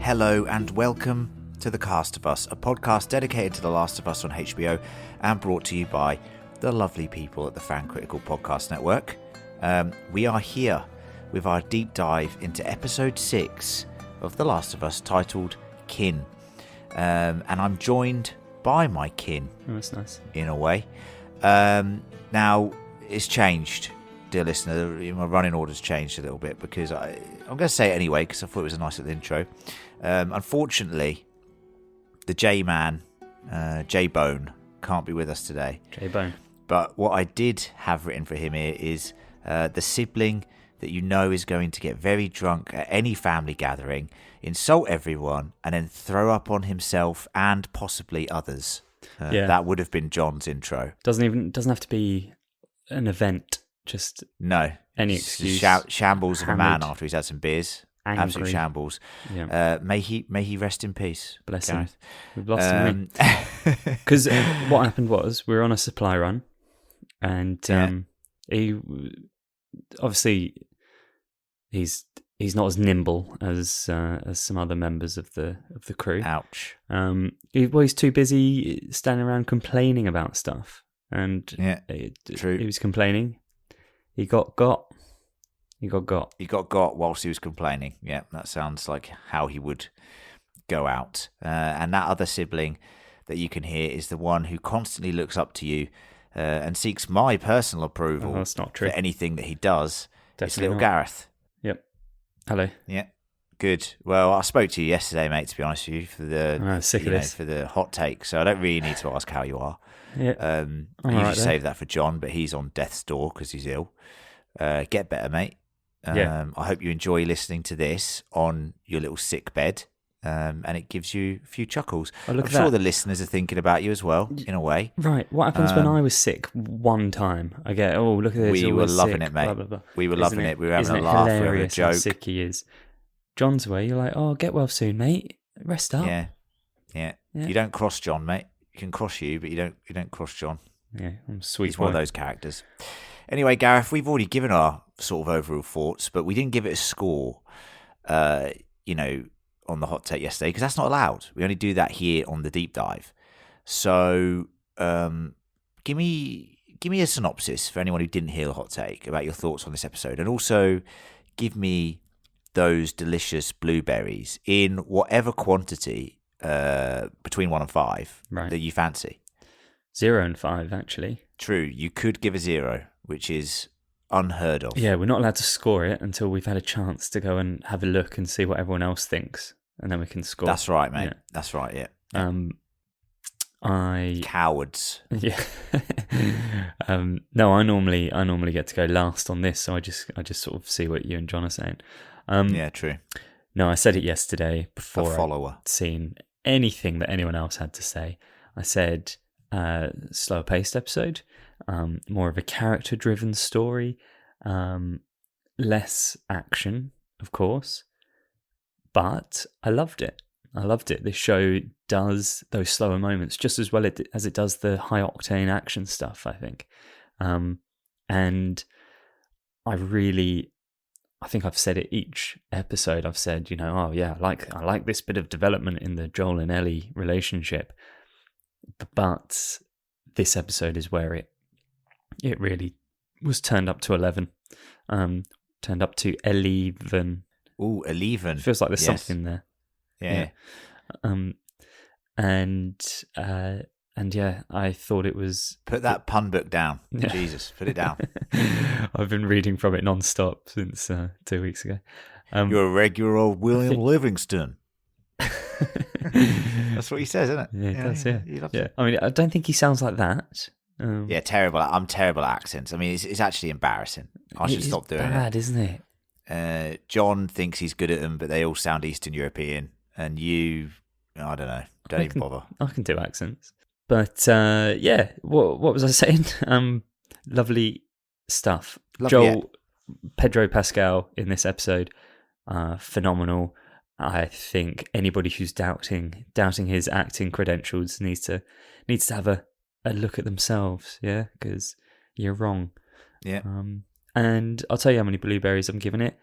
Hello and welcome to The Cast of Us, a podcast dedicated to The Last of Us on HBO and brought to you by the lovely people at the Fan Critical Podcast Network. We are here with our deep dive into episode 6 of The Last of Us, titled Kin. And I'm joined by my kin. Oh, that's nice. In a way. Now, it's changed, dear listener. My running order's changed a little bit because I'm going to say it anyway because I thought it was a nice little intro. Unfortunately, the J-Man, J-Bone, can't be with us today. J-Bone. But what I did have written for him here is the sibling that you know is going to get very drunk at any family gathering, insult everyone, and then throw up on himself and possibly others. That would have been John's intro. Doesn't have to be an event. Just any excuse. Shambles of a man Hammered. after he's had some beers. Angry. Absolute shambles. Yeah. May he rest in peace. Bless Gareth. him. We've lost him. Because what happened was we were on a supply run, and he obviously he's not as nimble as some other members of the crew. Ouch. He's too busy standing around complaining about stuff, and true. He was complaining. He got got. He got whilst he was complaining. Yeah, that sounds like how he would go out. And that other sibling that you can hear is the one who constantly looks up to you and seeks my personal approval. Oh, that's not true. For anything that he does. Definitely it's little not. Gareth. Yep. Hello. Yeah. Good. Well, I spoke to you yesterday, mate, to be honest with you, for the sick of this. For the hot take. So I don't really need to ask how you are. Yeah. I usually save that for John, but he's on death's door because he's ill. Get better, mate. I hope you enjoy listening to this on your little sick bed, and it gives you a few chuckles. I'm sure the listeners are thinking about you as well, in a way. Right. What happens when I was sick one time? I get, look at this. We were loving it, mate. Blah, blah, blah. We were loving it. We were having a Isn't it laugh. We were having a hilarious how joke. sick he is. John's away. You're like, get well soon, mate. Rest up. Yeah. You don't cross John, mate. You can cross you, but you don't cross John. Yeah, I'm sweet. He's one of those characters. Anyway, Gareth, we've already given our sort of overall thoughts, but we didn't give it a score, on the hot take yesterday, because that's not allowed. We only do that here on the deep dive. So, give me a synopsis for anyone who didn't hear the hot take about your thoughts on this episode, and also give me those delicious blueberries in whatever quantity between 1 and 5 that you fancy. 0 and 5, actually. True, you could give a 0, which is unheard of. Yeah, we're not allowed to score it until we've had a chance to go and have a look and see what everyone else thinks, and then we can score. That's right, mate. Yeah. That's right, yeah. Cowards. Yeah. No, I normally get to go last on this, so I just sort of see what you and John are saying. Yeah, true. No, I said it yesterday before I'd seen anything that anyone else had to say. I said slower paced episode, more of a character driven story, less action, of course, but I loved it. This show does those slower moments just as well as it does the high octane action stuff, I think. And I think I've said it each episode. I've said, I like this bit of development in the Joel and Ellie relationship. But this episode is where it really was turned up to 11. Turned up to 11. Ooh, 11. Feels like there's something there. Yeah. And I thought it was... Put that pun book down. Yeah. Jesus, put it down. I've been reading from it non-stop since 2 weeks ago. You're a regular old William Livingston. That's what he says, isn't it? Yeah, he does, yeah. He loves it. I mean, I don't think he sounds like that. Terrible. I'm terrible at accents. I mean, it's actually embarrassing. I should stop doing it. It's bad, isn't it? John thinks he's good at them, but they all sound Eastern European. And you, I don't know, don't even bother. I can do accents. But, what was I saying? Lovely stuff. Joel, Pedro Pascal in this episode, phenomenal. I think anybody who's doubting his acting credentials needs to have a look at themselves, because you're wrong. Yeah. And I'll tell you how many blueberries I'm giving it.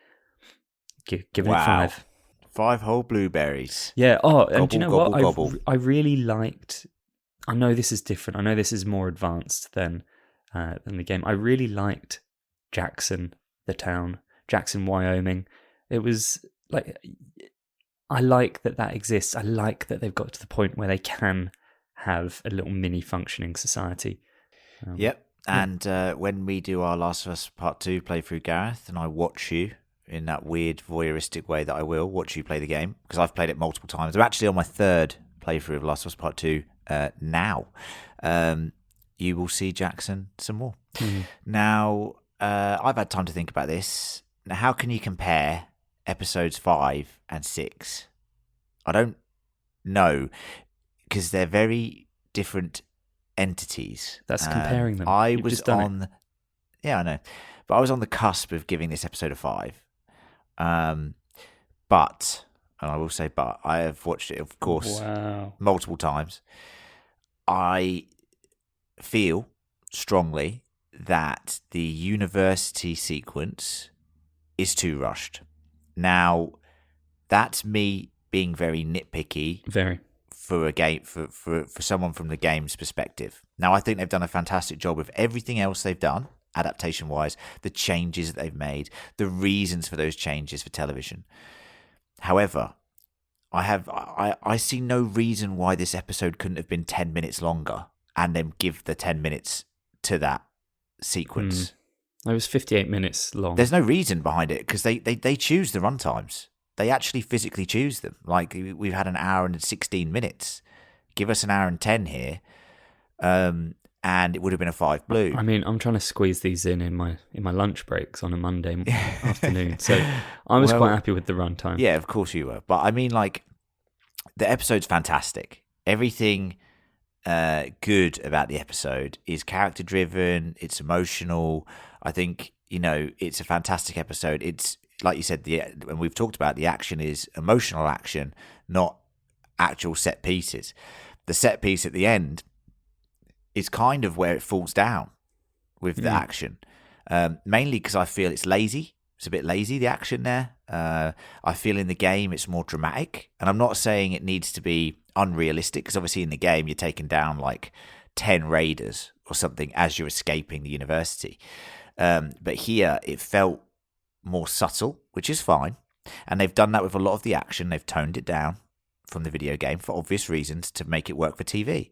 Giving it 5. 5 whole blueberries. Yeah. Oh, and do you know Gobble, what? gobble. I really liked. I know this is different. I know this is more advanced than the game. I really liked Jackson, the town, Jackson, Wyoming. It was like, I like that exists. I like that they've got to the point where they can have a little mini functioning society. Yep. And when we do our Last of Us Part 2 playthrough, Gareth, and I watch you in that weird voyeuristic way that I will watch you play the game, because I've played it multiple times. I'm actually on my 3rd playthrough of Last of Us Part 2 now. You will see Jackson some more. Now, I've had time to think about this. Now, how can you compare episodes 5 and 6? I don't know, because they're very different entities. That's comparing them. I You've was just done on... it. Yeah, I know. But I was on the cusp of giving this episode a 5. But, and I will say but, I have watched it, of course, multiple times. I feel strongly that the university sequence is too rushed. Now, that's me being very nitpicky. Very. For a game, for someone from the game's perspective. Now, I think they've done a fantastic job with everything else they've done, adaptation-wise, the changes that they've made, the reasons for those changes for television. However, I see no reason why this episode couldn't have been 10 minutes longer and then give the 10 minutes to that sequence. It was 58 minutes long. There's no reason behind it, because they choose the runtimes. They actually physically choose them. Like, we've had an hour and 16 minutes. Give us an hour and 10 here, and it would have been a 5 blue. I mean, I'm trying to squeeze these in my lunch breaks on a Monday afternoon. So I was quite happy with the runtime. Yeah, of course you were. But I mean, like, the episode's fantastic. Everything good about the episode is character driven. It's emotional. I think, it's a fantastic episode. It's, like you said, and we've talked about, the action is emotional action, not actual set pieces. The set piece at the end is kind of where it falls down with the action, mainly because I feel it's lazy. It's a bit lazy, the action there. I feel in the game it's more dramatic, and I'm not saying it needs to be unrealistic, because obviously in the game you're taking down like 10 raiders or something as you're escaping the university. But here it felt more subtle, which is fine, and they've done that with a lot of the action. They've toned it down from the video game for obvious reasons to make it work for TV.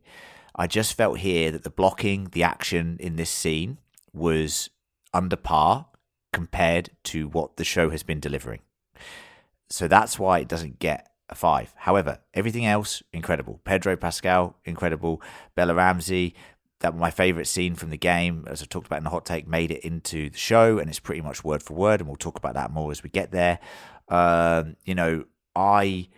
I just felt here that the blocking, the action in this scene was under par compared to what the show has been delivering. So that's why it doesn't get a 5. However, everything else, incredible. Pedro Pascal, incredible. Bella Ramsey, that my favourite scene from the game, as I talked about in the hot take, made it into the show, and it's pretty much word for word, and we'll talk about that more as we get there. I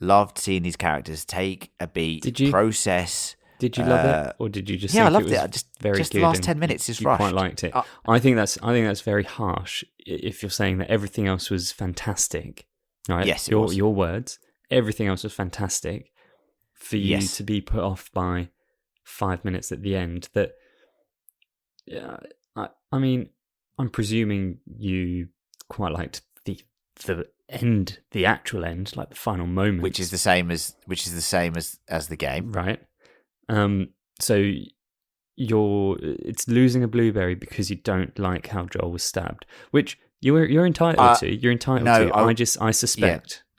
loved seeing these characters take a beat, process. Did you love it, or did you just? Yeah, think I loved it. Was just very just good the last 10 minutes is rushed. Quite liked it. I think that's very harsh. If you're saying that everything else was fantastic, right? Yes, your words. Everything else was fantastic. For you to be put off by 5 minutes at the end, that, I mean, I'm presuming you quite liked the end, the actual end, like the final moment, which is the same as the game, right? So it's losing a blueberry because you don't like how Joel was stabbed, which you're entitled to. You're entitled to.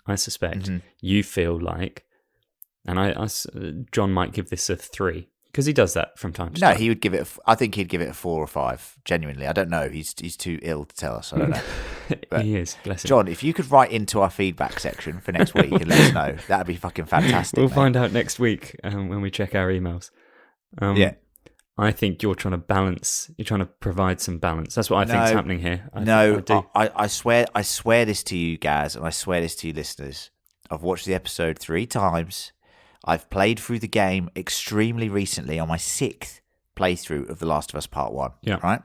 I suspect you feel like, and John might give this a 3. Because he does that from time to time. No, he would give it. I think he'd give it a 4 or 5. Genuinely, I don't know. He's too ill to tell us. I don't know. But he is. Bless him. John, if you could write into our feedback section for next week and let us know, that'd be fucking fantastic. We'll find out next week when we check our emails. I think you're trying to balance. You're trying to provide some balance. That's what I think is happening here. I swear this to you guys, and I swear this to you listeners. I've watched the episode 3 times. I've played through the game extremely recently on my 6th playthrough of The Last of Us Part 1. Yeah. Right?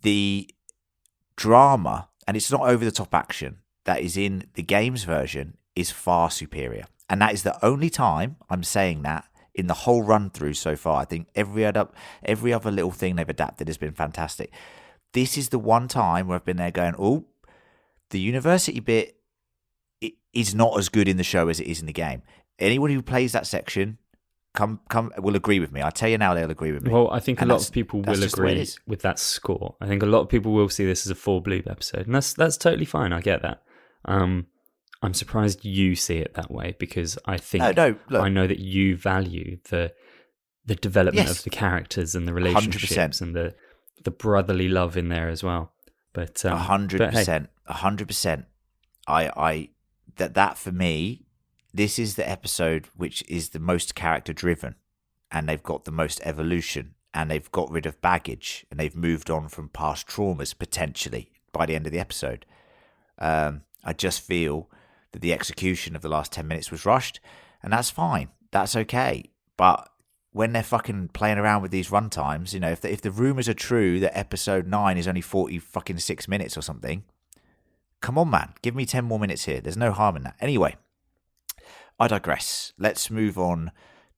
The drama, and it's not over-the-top action, that is in the game's version is far superior. And that is the only time I'm saying that in the whole run-through so far. I think every other little thing they've adapted has been fantastic. This is the one time where I've been there going, oh, the university bit, is not as good in the show as it is in the game. Anyone who plays that section will agree with me. I tell you now, they'll agree with me. Well, I think a lot of people will agree with that score. I think a lot of people will see this as a 4 Bloob episode, and that's totally fine. I get that. I'm surprised you see it that way, because I think I know that you value the development of the characters and the relationships 100%. And the brotherly love in there as well. But 100%, 100%. That for me, this is the episode which is the most character driven, and they've got the most evolution, and they've got rid of baggage, and they've moved on from past traumas potentially by the end of the episode. I just feel that the execution of the last 10 minutes was rushed, and that's fine. That's okay. But when they're fucking playing around with these run times, you know, if the rumours are true that episode 9 is only 46 minutes or something, come on, man. Give me 10 more minutes here. There's no harm in that. Anyway, I digress. Let's move on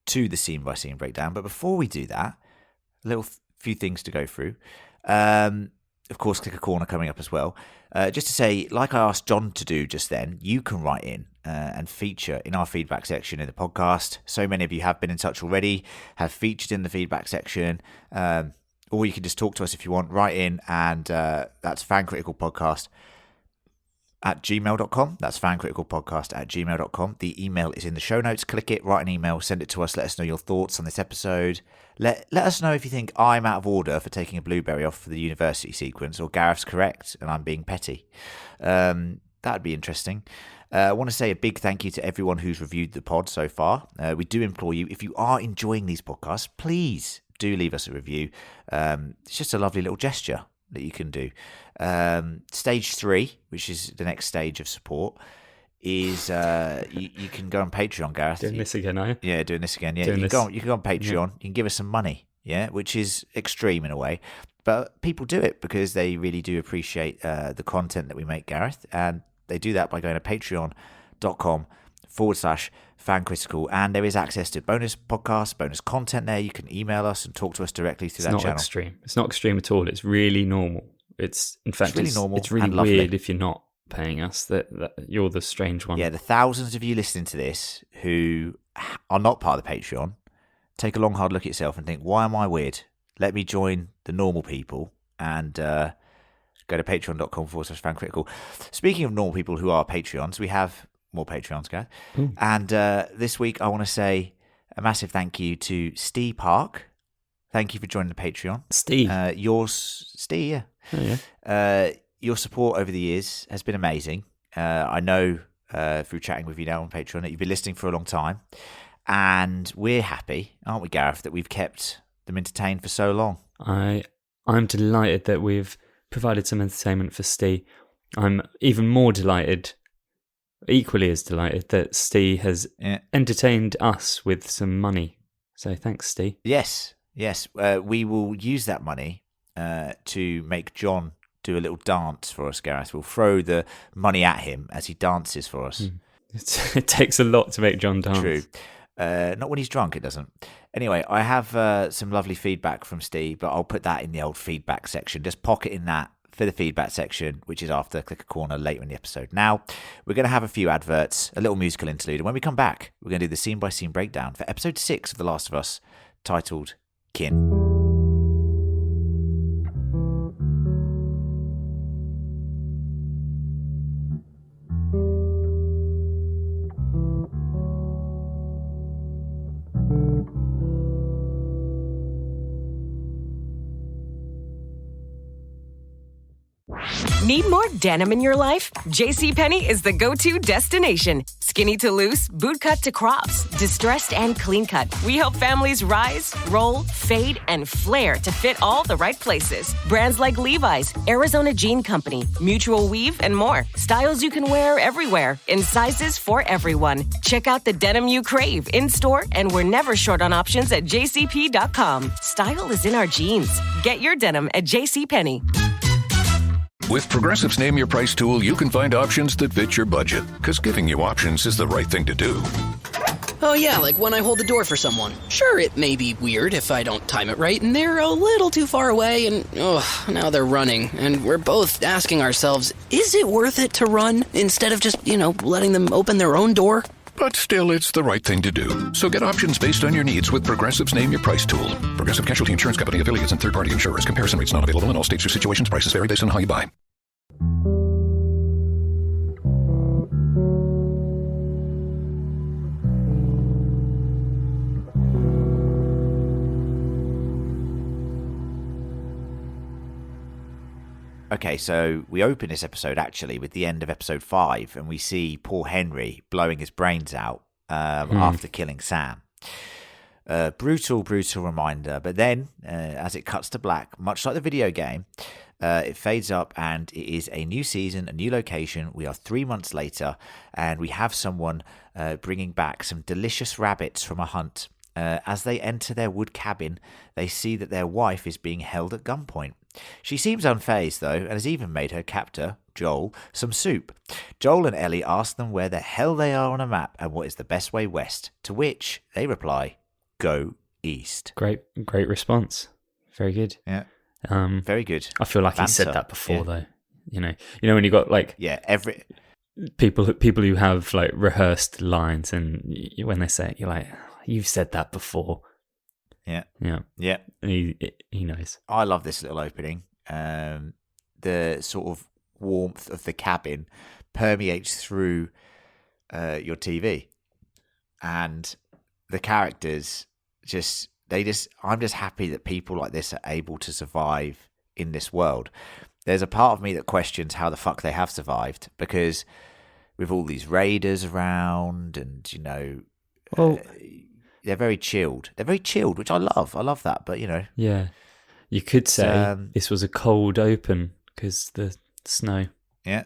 to the scene-by-scene breakdown. But before we do that, a little few things to go through. Of course, Click a Corner coming up as well. Just to say, like I asked John to do just then, you can write in and feature in our feedback section in the podcast. So many of you have been in touch already, have featured in the feedback section. Or you can just talk to us if you want. Write in, and that's fancriticalpodcast at gmail.com. That's fancriticalpodcast at gmail.com. The email is in the show notes. Click it, write an email, send it to us. Let us know your thoughts on this episode. Let us know if you think I'm out of order for taking a blueberry off for the university sequence, or Gareth's correct and I'm being petty. That'd be interesting. I want to say a big thank you to everyone who's reviewed the pod so far. We do implore you, if you are enjoying these podcasts, please do leave us a review. It's just a lovely little gesture that you can do. Stage 3, which is the next stage of support, is you can go on Patreon, Gareth. Doing this again, are you? Yeah, doing this again. Yeah, you can go on Patreon. Yeah. You can give us some money, yeah, which is extreme in a way, but people do it because they really do appreciate the content that we make, Gareth, and they do that by going to patreon.com/fancritical, and there is access to bonus podcasts, bonus content there. You can email us and talk to us directly through that channel. It's not extreme at all. It's really normal. It's really normal. It's really weird if you're not paying us. That you're the strange one. Yeah, the thousands of you listening to this who are not part of the Patreon, take a long hard look at yourself and think, why am I weird? Let me join the normal people and go to patreon.com/fancritical. Speaking of normal people who are Patreons, we have more Patreons, guys. And this week I want to say a massive thank you to Steve Park. Thank you for joining the Patreon. Steve. Steve, yeah. Oh, yeah. Your support over the years has been amazing. I know through chatting with you now on Patreon that you've been listening for a long time. And we're happy, aren't we, Gareth, that we've kept them entertained for so long. I'm delighted that we've provided some entertainment for Steve. I'm even more delighted, equally as delighted, that Steve has entertained us with some money. So thanks, Steve. Yes. We will use that money to make John do a little dance for us, Gareth. We'll throw the money at him as he dances for us. It takes a lot to make John dance. True. Not when he's drunk, it doesn't. Anyway, I have some lovely feedback from Steve, but I'll put that in the old feedback section. Just pocket in that for the feedback section, which is after Click a Corner later in the episode. Now, we're going to have a few adverts, a little musical interlude, and when we come back, we're going to do the scene-by-scene breakdown for episode 6 of The Last of Us, titled Kin. Need more denim in your life? JCPenney is the go-to destination. Skinny to loose, bootcut to crops, distressed and clean cut. We help families rise, roll, fade, and flare to fit all the right places. Brands like Levi's, Arizona Jean Company, Mutual Weave, and more. Styles you can wear everywhere, in sizes for everyone. Check out the denim you crave in-store, and we're never short on options at jcp.com. Style is in our jeans. Get your denim at JCPenney. With Progressive's Name Your Price tool, you can find options that fit your budget, because giving you options is the right thing to do. Oh yeah, like when I hold the door for someone. Sure, it may be weird if I don't time it right, and they're a little too far away, and now they're running, and we're both asking ourselves, is it worth it to run, instead of just, letting them open their own door? But still, it's the right thing to do. So get options based on your needs with Progressive's Name Your Price tool. Progressive Casualty Insurance Company, affiliates, and third-party insurers. Comparison rates not available in all states or situations. Prices vary based on how you buy. Okay, so we open this episode actually with the end of episode 5, and we see poor Henry blowing his brains out after killing Sam. Brutal reminder. But then, as it cuts to black, much like the video game, it fades up, and it is a new season, a new location. We are 3 months later, and we have someone bringing back some delicious rabbits from a hunt. As they enter their wood cabin, they see that their wife is being held at gunpoint. She seems unfazed, though, and has even made her captor, Joel, some soup. Joel and Ellie ask them where the hell they are on a map and what is the best way west, to which they reply, go east. Great response. Very good. Yeah. Very good. I feel like he said that before, though. You know when you got like every people who have like rehearsed lines, and when they say it, you're like, you've said that before. Yeah. He knows. I love this little opening. The sort of warmth of the cabin permeates through your TV, and the characters I'm just happy that people like this are able to survive in this world. There's a part of me that questions how the fuck they have survived, because with all these raiders around, and they're very chilled. They're very chilled, which I love. I love that, but Yeah. You could say this was a cold open because the snow. Yeah.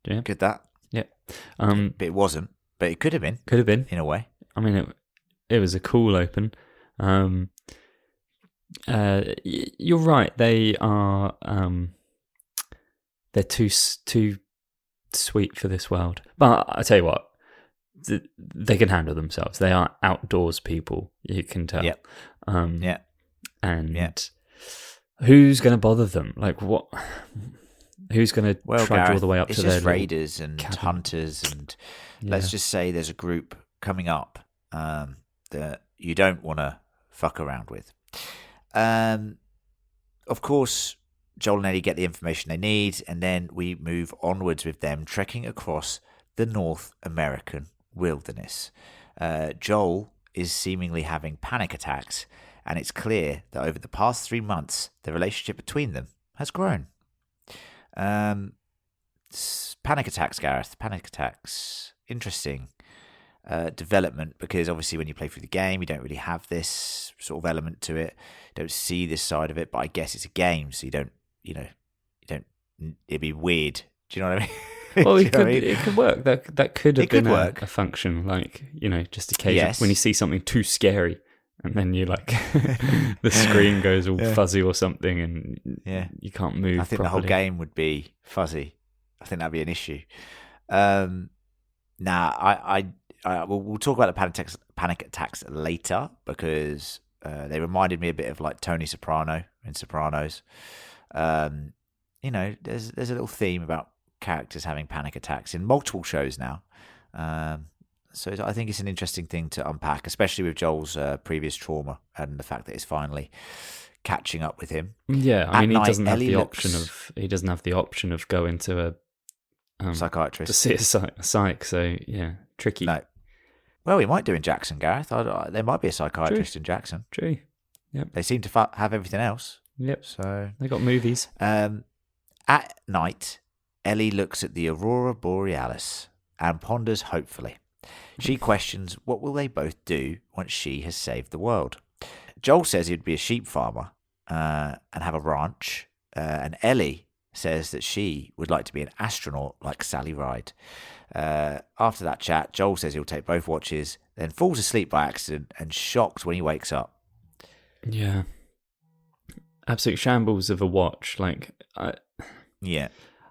Yeah. Could that? Yeah. But it wasn't. But it could have been. Could have been. In a way. I mean, it was a cool open. You're right. They are. They're too sweet for this world. But I tell you what, they can handle themselves. They are outdoors people. You can tell. Yep. And who's going to bother them? Like what? Who's going to trudge Gareth, all the way up to their It's just raiders and cabin. hunters, and let's just say there's a group coming up that you don't want to fuck around with. Of course, Joel and Ellie get the information they need, and then we move onwards with them trekking across the North American wilderness. Joel is seemingly having panic attacks, and it's clear that over the past 3 months, the relationship between them has grown. Panic attacks, Gareth. Panic attacks. Interesting development, because obviously when you play through the game, you don't really have this sort of element to it. You don't see this side of it, but I guess it's a game, so you don't. It'd be weird. Do you know what I mean? Well, it could work. That could have been work. A function, like just occasionally when you see something too scary, and then you like the screen goes all fuzzy or something, and you can't move. I think properly. the whole game would be fuzzy. I think that'd be an issue. We'll talk about the panic attacks later, because they reminded me a bit of like Tony Soprano in Sopranos. There's a little theme about characters having panic attacks in multiple shows now. So I think it's an interesting thing to unpack, especially with Joel's previous trauma and the fact that it's finally catching up with him. Yeah, I mean, he doesn't have the option of going to a psychiatrist to see a psych. So yeah, tricky. No. Well, we might do in Jackson, Gareth. There might be a psychiatrist in Jackson. True. Yep. They seem to have everything else. Yep. So they got movies. At night, Ellie looks at the Aurora Borealis and ponders hopefully. She questions what will they both do once she has saved the world. Joel says he'd be a sheep farmer and have a ranch, and Ellie says that she would like to be an astronaut like Sally Ride. After that chat, Joel says he'll take both watches, then falls asleep by accident and shocked when he wakes up. Yeah. Absolute shambles of a watch.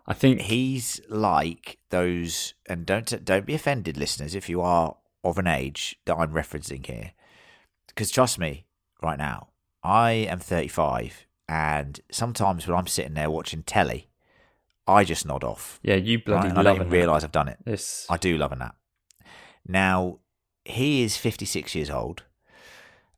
I think he's like those, and don't be offended, listeners, if you are of an age that I'm referencing here. Because trust me, right now, I am 35, and sometimes when I'm sitting there watching telly, I just nod off. Yeah, you bloody right? love I don't even realise I've done it. Yes. I do love a nap. Now, he is 56 years old,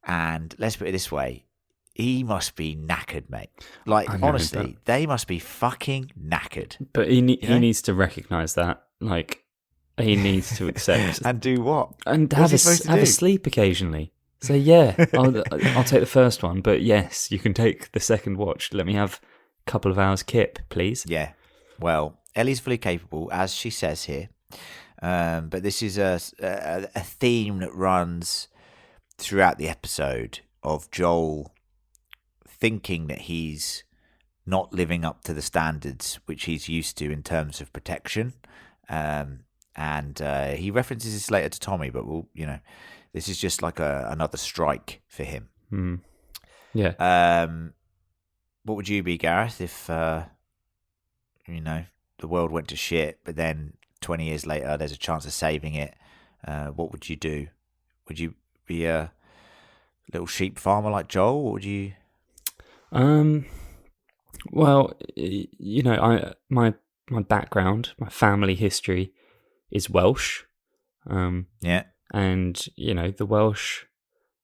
and let's put it this way, he must be knackered, mate. Like, I know, honestly, they must be fucking knackered. But he needs to recognise that. Like, he needs to accept. And do what? And What's he have supposed to a do? sleep occasionally. Say, yeah, I'll take the first one, but yes, you can take the second watch. Let me have a couple of hours kip, please. Yeah. Well, Ellie's fully capable, as she says here. But this is a theme that runs throughout the episode of Joel thinking that he's not living up to the standards which he's used to in terms of protection. And he references this later to Tommy, but this is just like another strike for him. Mm. Yeah. What would you be, Gareth, if the world went to shit, but then 20 years later there's a chance of saving it? What would you do? Would you be a little sheep farmer like Joel, or would you? Well, my background, my family history is Welsh. Yeah. And the Welsh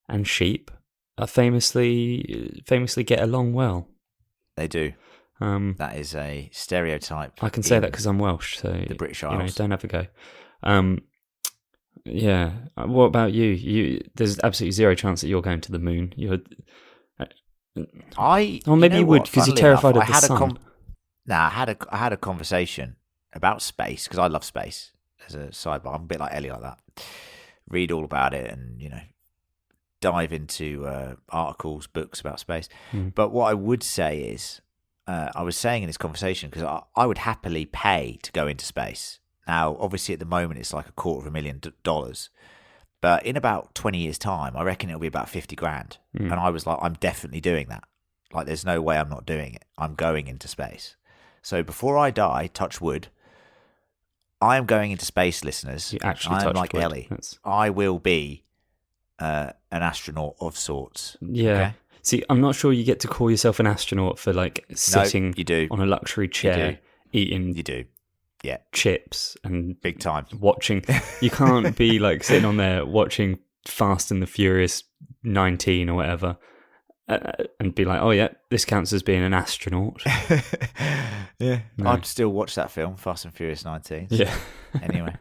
and sheep are famously get along well. They do. That is a stereotype. I can say that because I'm Welsh, so the British Isles. Don't have a go. Yeah. What about you? There's absolutely zero chance that you're going to the moon. Or maybe you would, because you're terrified of the sun. I had a conversation about space, because I love space. As a sidebar, I'm a bit like Ellie like that. Read all about it and dive into articles, books about space. But what I would say is, I was saying in this conversation, because I would happily pay to go into space. Now, obviously, at the moment, it's like $250,000. But in about 20 years' time, I reckon it'll be about 50 grand. And I was like, I'm definitely doing that. Like, there's no way I'm not doing it. I'm going into space. So before I die, touch wood, I am going into space, listeners. You actually I am touched like wood. Ellie. I will be an astronaut of sorts. Yeah. Okay? See, I'm not sure you get to call yourself an astronaut for sitting you do. on a luxury chair eating You do. Yeah. chips and Big time. watching. You can't be sitting on there watching Fast and the Furious 19 or whatever and be like, oh yeah, this counts as being an astronaut. Yeah. No. I'd still watch that film, Fast and Furious 19. So Yeah. Anyway.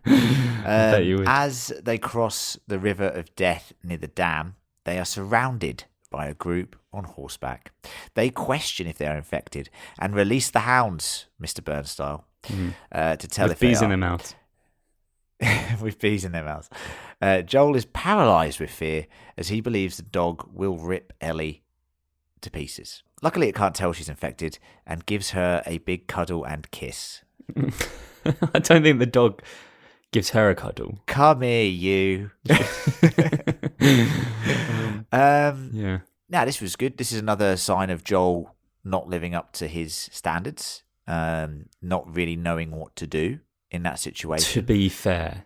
Bet you would. As they cross the River of Death near the dam, they are surrounded by a group on horseback. They question if they are infected and release the hounds, Mr. Burnstyle, to tell With if they bees are. in their mouths. With bees in their mouths. Joel is paralysed with fear as he believes the dog will rip Ellie to pieces. Luckily, it can't tell she's infected and gives her a big cuddle and kiss. I don't think the dog gives her a cuddle. Come here, you. Yeah. Now, this was good. This is another sign of Joel not living up to his standards, not really knowing what to do in that situation. To be fair,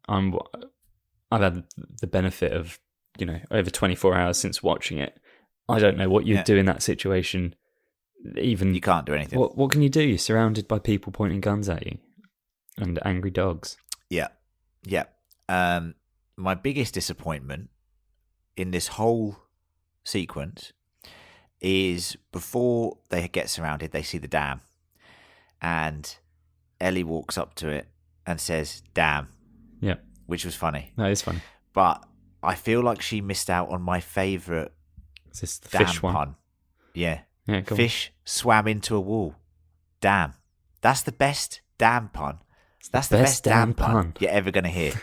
I've had the benefit of over 24 hours since watching it. I don't know what you'd do in that situation. Even you can't do anything. What can you do? You're surrounded by people pointing guns at you and angry dogs. Yeah. My biggest disappointment in this whole sequence is before they get surrounded, they see the dam, and Ellie walks up to it and says, "Damn." Yeah. Which was funny. That is funny. But I feel like she missed out on my favourite Is this the damn fish one? pun. Yeah. Yeah, go on. Fish swam into a wall. Damn. That's the best damn pun. That's the best damn pun you're ever going to hear.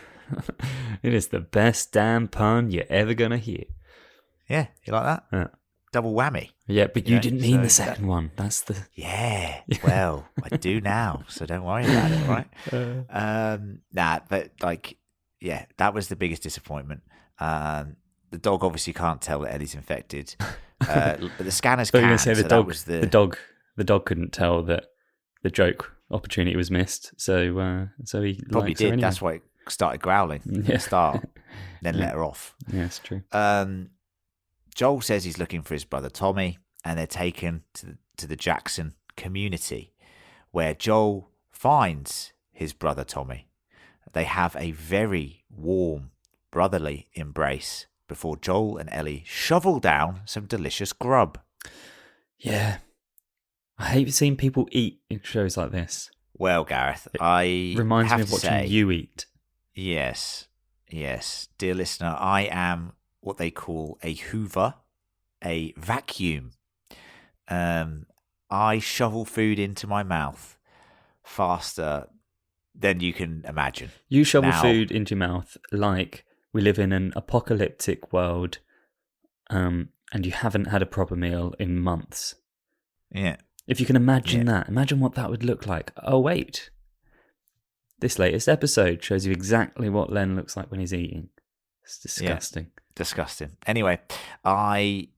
It is the best damn pun you're ever going to hear. Yeah. You like that? Yeah. Double whammy. Yeah, but you didn't mean so the second one. That's the... Yeah, well, I do now, so don't worry about it, right? But that was the biggest disappointment. The dog obviously can't tell that Ellie's infected, but the scanners But can. you're going to say so that was the dog couldn't tell that the joke opportunity was missed, so he probably likes her did. anyway. started growling at the start, then let her off. Yeah, it's true. Joel says he's looking for his brother Tommy, and they're taken to the Jackson community, where Joel finds his brother Tommy. They have a very warm, brotherly embrace before Joel and Ellie shovel down some delicious grub. Yeah. I hate seeing people eat in shows like this. Well, Gareth, I reminds have me of to watching say, you eat. Yes, dear listener, I am what they call a hoover, a vacuum. I shovel food into my mouth faster than you can imagine. You shovel food into your mouth like we live in an apocalyptic world, and you haven't had a proper meal in months. Yeah. If you can imagine that, imagine what that would look like. Oh, wait. This latest episode shows you exactly what Len looks like when he's eating. It's disgusting. Yeah, disgusting. Anyway, I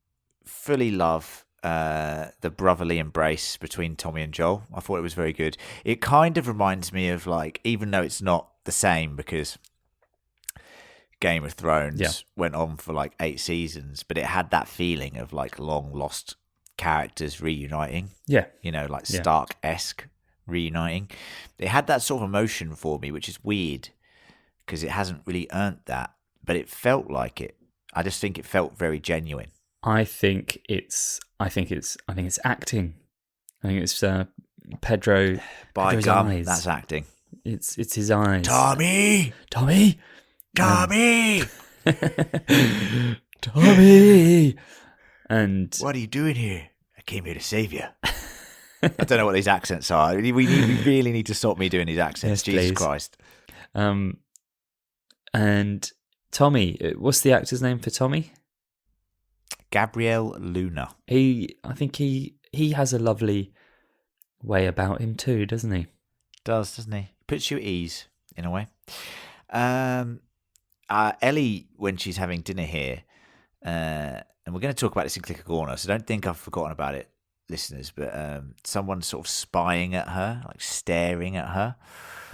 fully love the brotherly embrace between Tommy and Joel. I thought it was very good. It kind of reminds me of, like, even though it's not the same because Game of Thrones went on for like 8 seasons, but it had that feeling of like long lost characters reuniting. Yeah. You know, like Stark-esque reuniting. It had that sort of emotion for me, which is weird because it hasn't really earned that, but it felt like it. I just think it felt very genuine. I think it's acting. I think it's Pedro. By Pedro's gum, eyes. that's acting. It's his eyes. Tommy! Tommy! And what are you doing here? I came here to save you. I don't know what these accents are. We really need to stop me doing these accents. Yes, Jesus please. Christ. And Tommy, what's the actor's name for Tommy? Gabriel Luna. I think he has a lovely way about him too, doesn't he? Doesn't he? Puts you at ease in a way. Ellie, when she's having dinner here, and we're going to talk about this in Clicker Corner, so don't think I've forgotten about it, listeners, but someone's sort of spying at her, like staring at her.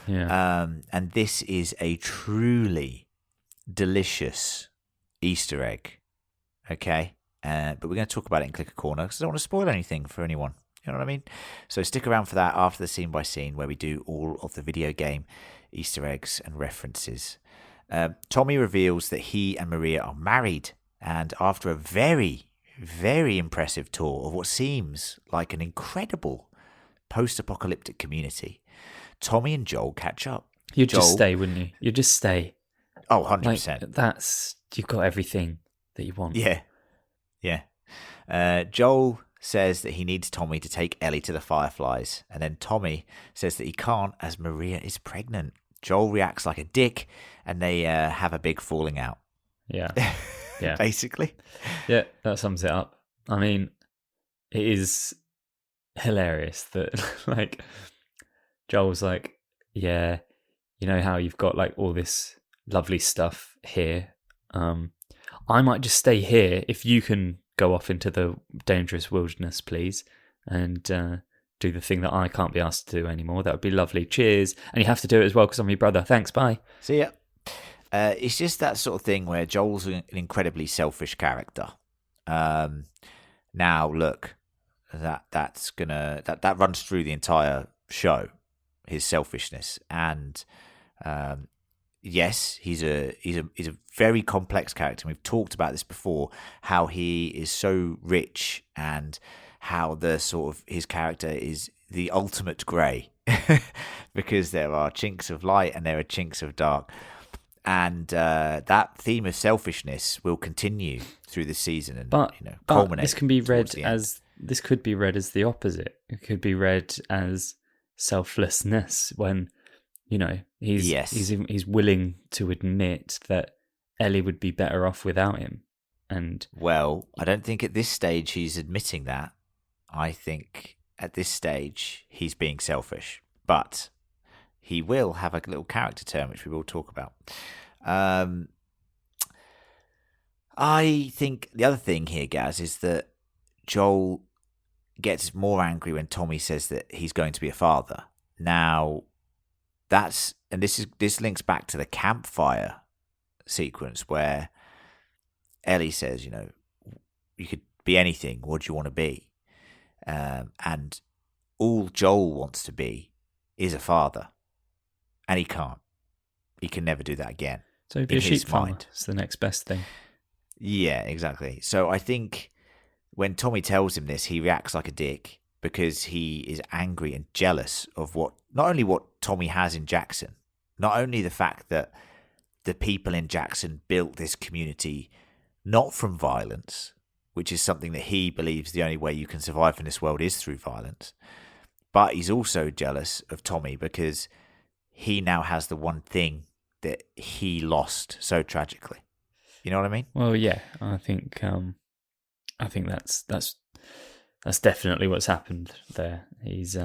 Yeah. And this is a truly delicious Easter egg. Okay? But we're going to talk about it in Clicker Corner because I don't want to spoil anything for anyone. You know what I mean? So stick around for that after the scene by scene where we do all of the video game Easter eggs and references. Tommy reveals that he and Maria are married, and after a very, very impressive tour of what seems like an incredible post-apocalyptic community, Tommy and Joel catch up. You'd just stay, wouldn't you? You'd just stay. Oh, 100%. Like, you've got everything that you want. Yeah. Joel says that he needs Tommy to take Ellie to the Fireflies, and then Tommy says that he can't as Maria is pregnant. Joel reacts like a dick, and they have a big falling out. Yeah. Basically. Yeah, that sums it up. I mean, it is hilarious that, like, Joel's like, yeah, you know how you've got, like, all this lovely stuff here. I might just stay here if you can go off into the dangerous wilderness, please, and do the thing that I can't be asked to do anymore. That would be lovely. Cheers. And you have to do it as well because I'm your brother. Thanks. Bye. See ya. It's just that sort of thing where Joel's an incredibly selfish character. Now, look, that runs through the entire show, his selfishness, and yes, he's a very complex character. We've talked about this before, how he is so rich and how the sort of his character is the ultimate grey because there are chinks of light and there are chinks of dark. And that theme of selfishness will continue through the season, and culminate. This can be read as could be read as the opposite. It could be read as selflessness when he's willing to admit that Ellie would be better off without him. And well, I don't think at this stage he's admitting that. I think at this stage he's being selfish, but he will have a little character turn, which we will talk about. I think the other thing here, Gaz, is that Joel gets more angry when Tommy says that he's going to be a father. Now, that's and this links back to the campfire sequence where Ellie says, you could be anything. What do you want to be? And all Joel wants to be is a father, and he can't. He can never do that again. So he'd be a sheep farmer. It's the next best thing. Yeah, exactly. So I think when Tommy tells him this, he reacts like a dick because he is angry and jealous of not only what Tommy has in Jackson, not only the fact that the people in Jackson built this community not from violence, which is something that he believes the only way you can survive in this world is through violence, but he's also jealous of Tommy because he now has the one thing that he lost so tragically. You know what I mean? Well, yeah, I think that's definitely what's happened there. He's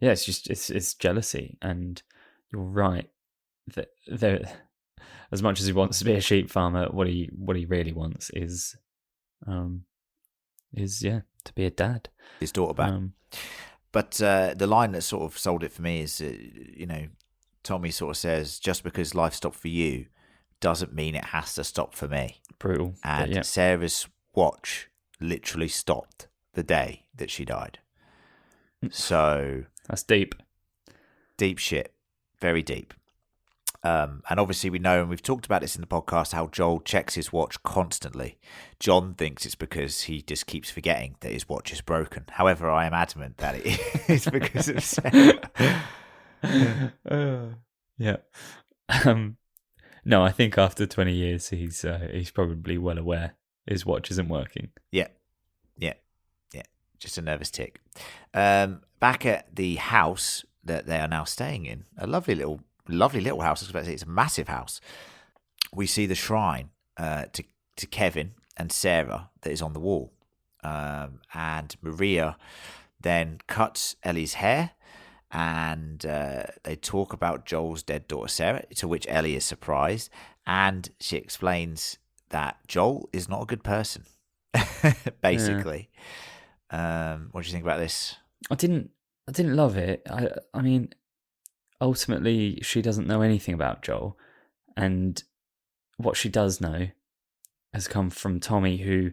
it's just it's jealousy, and you're right that there, as much as he wants to be a sheep farmer, what he really wants is to be a dad, his daughter back. But the line that sort of sold it for me is, Tommy sort of says, just because life stopped for you doesn't mean it has to stop for me. Brutal. And yeah. Sarah's watch literally stopped the day that she died. So that's deep. Deep shit. Very deep. And obviously we know, and we've talked about this in the podcast, how Joel checks his watch constantly. John thinks it's because he just keeps forgetting that his watch is broken. However, I am adamant that it is because of Sarah. Yeah. No, I think after 20 years, he's probably well aware his watch isn't working. Yeah. Just a nervous tick. Back at the house that they are now staying in, a lovely little house. I was about to say it's a massive house. We see the shrine to Kevin and Sarah that is on the wall, and Maria then cuts Ellie's hair, and they talk about Joel's dead daughter Sarah, to which Ellie is surprised, and she explains that Joel is not a good person, basically. What do you think about this? I didn't love it. I mean, ultimately, she doesn't know anything about Joel, and what she does know has come from Tommy, who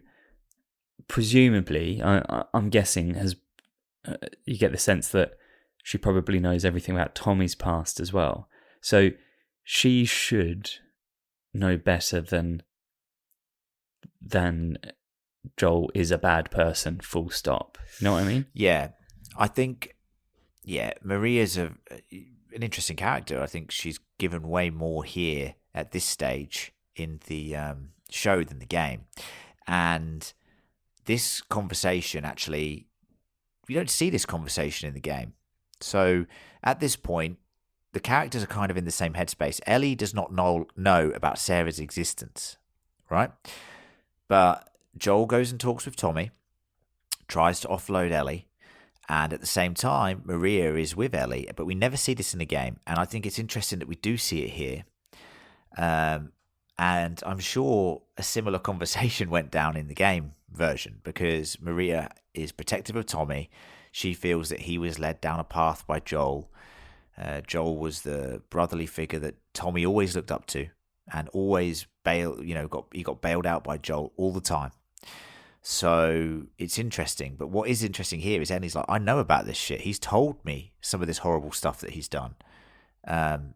presumably, I'm guessing, has. You get the sense that she probably knows everything about Tommy's past as well. So she should know better than Joel is a bad person, full stop. You know what I mean? Yeah. I think, Maria's an interesting character. I think she's given way more here at this stage in the show than the game. And this conversation, actually, you don't see this conversation in the game. So at this point, the characters are kind of in the same headspace. Ellie does not know about Sarah's existence, right? But Joel goes and talks with Tommy, tries to offload Ellie, and at the same time, Maria is with Ellie, but we never see this in the game. And I think it's interesting that we do see it here. And I'm sure a similar conversation went down in the game version, because Maria is protective of Tommy. She feels that he was led down a path by Joel. Joel was the brotherly figure that Tommy always looked up to, and always got bailed out by Joel all the time. So it's interesting. But what is interesting here is Ellie's like, I know about this shit. He's told me some of this horrible stuff that he's done.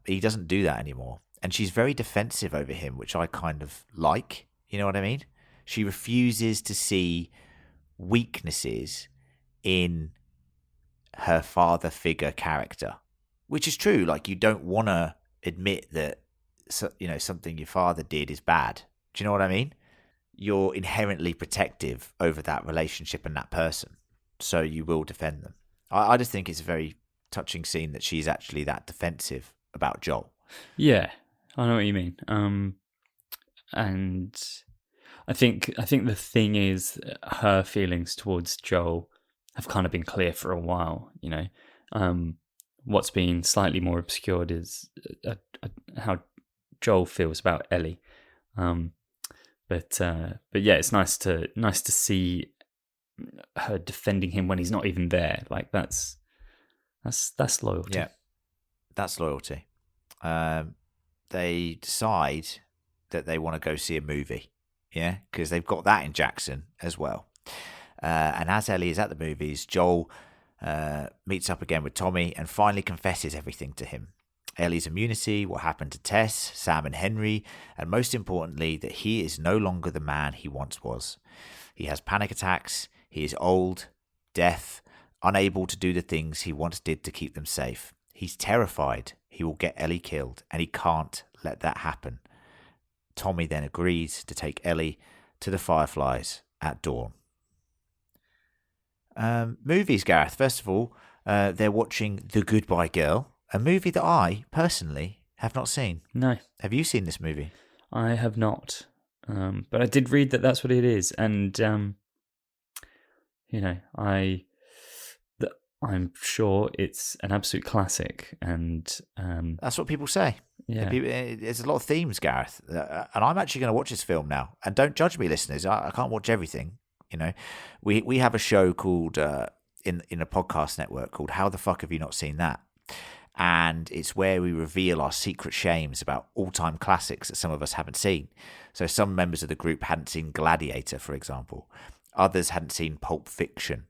He doesn't do that anymore. And she's very defensive over him, which I kind of like. You know what I mean? She refuses to see weaknesses in her father figure character, which is true. Like, you don't want to admit that, something your father did is bad. Do you know what I mean? You're inherently protective over that relationship and that person, so you will defend them. I just think it's a very touching scene that she's actually that defensive about Joel. Yeah, I know what you mean. And I think the thing is, her feelings towards Joel have kind of been clear for a while. What's been slightly more obscured is how Joel feels about Ellie. But yeah, it's nice to see her defending him when he's not even there. Like, that's That's loyalty. Yeah, that's loyalty. They decide that they want to go see a movie, yeah, because they've got that in Jackson as well. And as Ellie is at the movies, Joel meets up again with Tommy and finally confesses everything to him. Ellie's immunity, what happened to Tess, Sam and Henry, and most importantly, that he is no longer the man he once was. He has panic attacks, he is old, deaf, unable to do the things he once did to keep them safe. He's terrified he will get Ellie killed, and he can't let that happen. Tommy then agrees to take Ellie to the Fireflies at dawn. Movies, Gareth. First of all, they're watching The Goodbye Girl, a movie that I, personally, have not seen. No. Have you seen this movie? I have not. But I did read that that's what it is. And, I'm sure it's an absolute classic. And that's what people say. Yeah. There's a lot of themes, Gareth. And I'm actually going to watch this film now. And don't judge me, listeners. I can't watch everything. You know, we have a show called, in a podcast network called How the Fuck Have You Not Seen That? And it's where we reveal our secret shames about all-time classics that some of us haven't seen. So some members of the group hadn't seen Gladiator, for example. Others hadn't seen Pulp Fiction.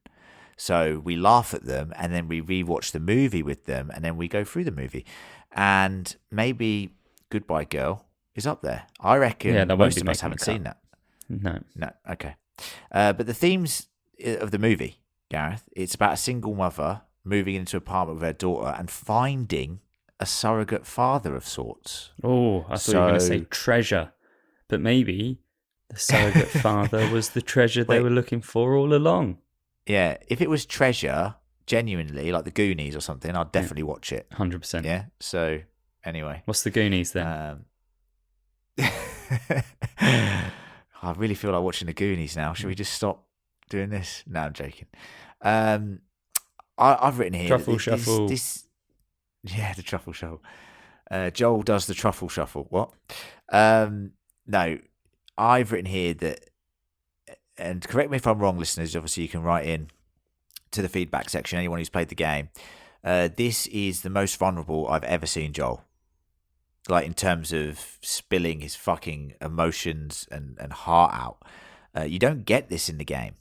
So we laugh at them, and then we rewatch the movie with them, and then we go through the movie. And maybe Goodbye Girl is up there. I reckon most of us haven't seen that. No. Okay. But the themes of the movie, Gareth, it's about a single mother moving into an apartment with her daughter and finding a surrogate father of sorts. Oh, I thought you were going to say treasure. But maybe the surrogate father was the treasure they were looking for all along. Yeah, if it was treasure, genuinely, like the Goonies or something, I'd definitely watch it. 100%. Yeah, so anyway. What's the Goonies then? I really feel like watching the Goonies now. Should we just stop doing this? No, I'm joking. I've written here... Truffle Shuffle. Yeah, the Truffle Shuffle. Joel does the Truffle Shuffle. What? No, I've written here that... And correct me if I'm wrong, listeners. Obviously, you can write in to the feedback section, anyone who's played the game. This is the most vulnerable I've ever seen Joel. Like, in terms of spilling his fucking emotions and heart out. You don't get this in the game.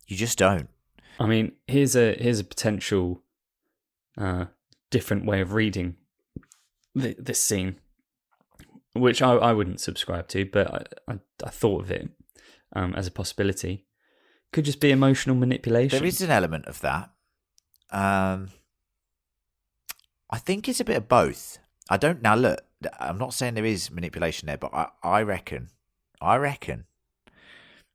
You just don't. I mean, here's a potential different way of reading this scene, which I wouldn't subscribe to, but I thought of it as a possibility. Could just be emotional manipulation. There is an element of that. I think it's a bit of both. I don't... Now, look, I'm not saying there is manipulation there, but I reckon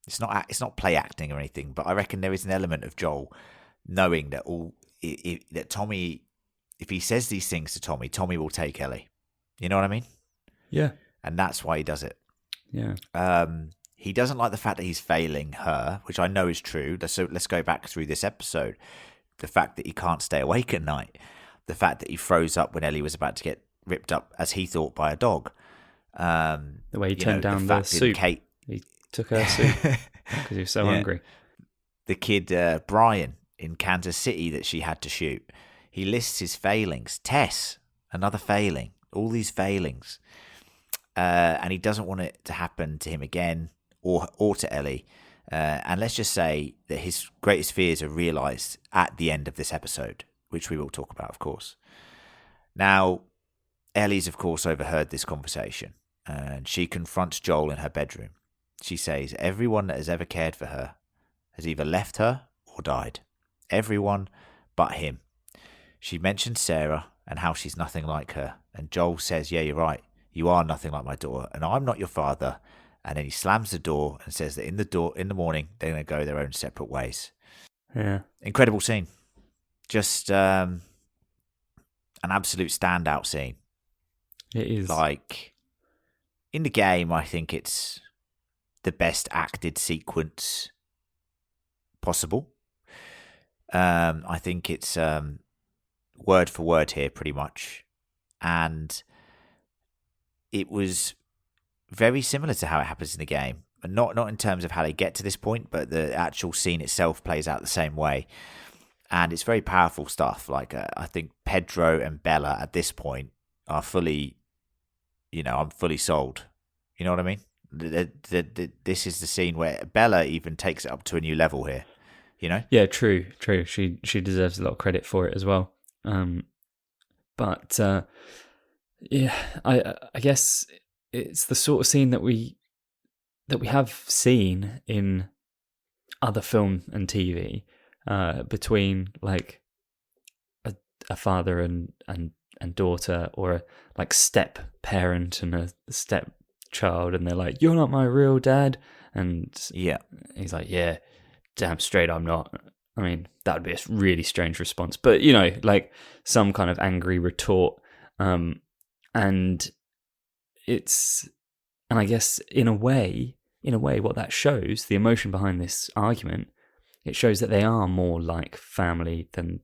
it's not play acting or anything, but I reckon there is an element of Joel knowing that that Tommy, if he says these things to Tommy, Tommy will take Ellie. You know what I mean? Yeah. And that's why he does it. Yeah. He doesn't like the fact that he's failing her, which I know is true. So let's go back through this episode. The fact that he can't stay awake at night. The fact that he froze up when Ellie was about to get ripped up, as he thought, by a dog. The way he turned down the soup. He took her soup because he was so hungry. The kid, Brian, in Kansas City that she had to shoot. He lists his failings. Tess, another failing. All these failings. And he doesn't want it to happen to him again or to Ellie. And let's just say that his greatest fears are realised at the end of this episode, which we will talk about, of course. Now, Ellie's, of course, overheard this conversation, and she confronts Joel in her bedroom. She says, everyone that has ever cared for her has either left her or died. Everyone but him. She mentions Sarah and how she's nothing like her, and Joel says, yeah, you're right. You are nothing like my daughter, and I'm not your father. And then he slams the door and says that in the morning, they're going to go their own separate ways. Yeah. Incredible scene. Just an absolute standout scene. It is. Like, in the game, I think it's the best acted sequence possible. I think it's word for word here, pretty much. And it was very similar to how it happens in the game. Not in terms of how they get to this point, but the actual scene itself plays out the same way. And it's very powerful stuff. Like, I think Pedro and Bella at this point are fully, I'm fully sold. You know what I mean? This is the scene where Bella even takes it up to a new level here. Yeah, true. She deserves a lot of credit for it as well. But I guess it's the sort of scene that we have seen in other film and TV, between like a father and daughter, or a like step parent and a step child, and they're like, "You're not my real dad," and he's like, "Yeah, damn straight I'm not." I mean, that would be a really strange response, but like some kind of angry retort, and I guess in a way, what that shows, the emotion behind this argument, it shows that they are more like family than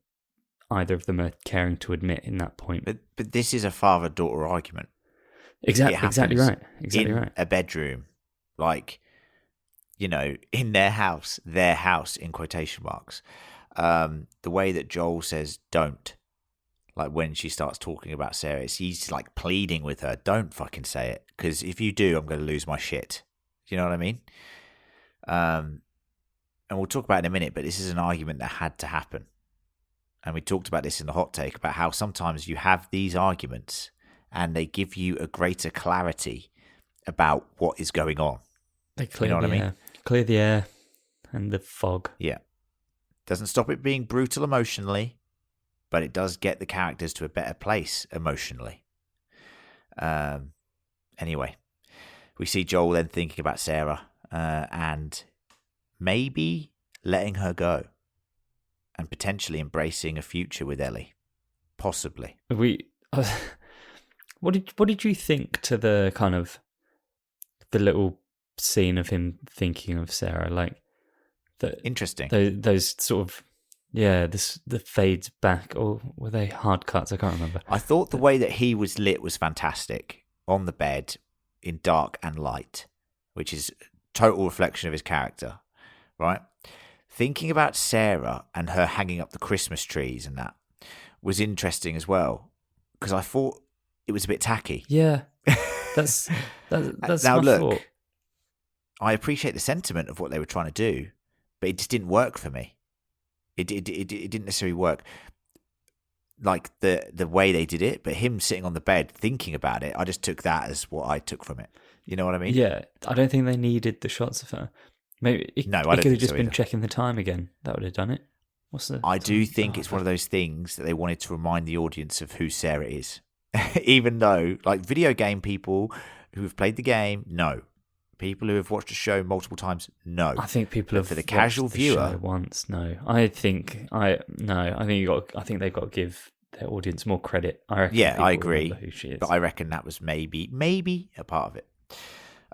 either of them are caring to admit in that point. But this is a father-daughter argument. Exactly right. A bedroom, like, in their house in quotation marks. The way that Joel says "don't," like when she starts talking about Sarah, he's like pleading with her, "Don't fucking say it, because if you do, I'm going to lose my shit." You know what I mean? And we'll talk about it in a minute, but this is an argument that had to happen. And we talked about this in the hot take, about how sometimes you have these arguments and they give you a greater clarity about what is going on. They clear what I mean? Clear the air and the fog. Yeah. Doesn't stop it being brutal emotionally, but it does get the characters to a better place emotionally. Anyway, we see Joel then thinking about Sarah, and maybe letting her go and potentially embracing a future with Ellie. Possibly. What did you think to the kind of the little scene of him thinking of Sarah? Like, interesting. Those sort of, the fades back, or were they hard cuts? I can't remember. I thought the way that he was lit was fantastic, on the bed in dark and light, which is total reflection of his character, right? Thinking about Sarah and her hanging up the Christmas trees and that was interesting as well, because I thought it was a bit tacky. Yeah, that's now my look, thought. I appreciate the sentiment of what they were trying to do, but it just didn't work for me. It didn't necessarily work, like the way they did it. But him sitting on the bed thinking about it, I just took that as what I took from it. You know what I mean? Yeah, I don't think they needed the shots of her. Maybe it could have just been checking the time again. That would have done it. I do think it's one of those things that they wanted to remind the audience of who Sarah is. Even though, like, video game people who have played the game, no. People who have watched the show multiple times, no. I think people have for the casual viewer show once, no. I think they've got to give their audience more credit. I reckon. Yeah, I agree. Who she is. But I reckon that was maybe a part of it.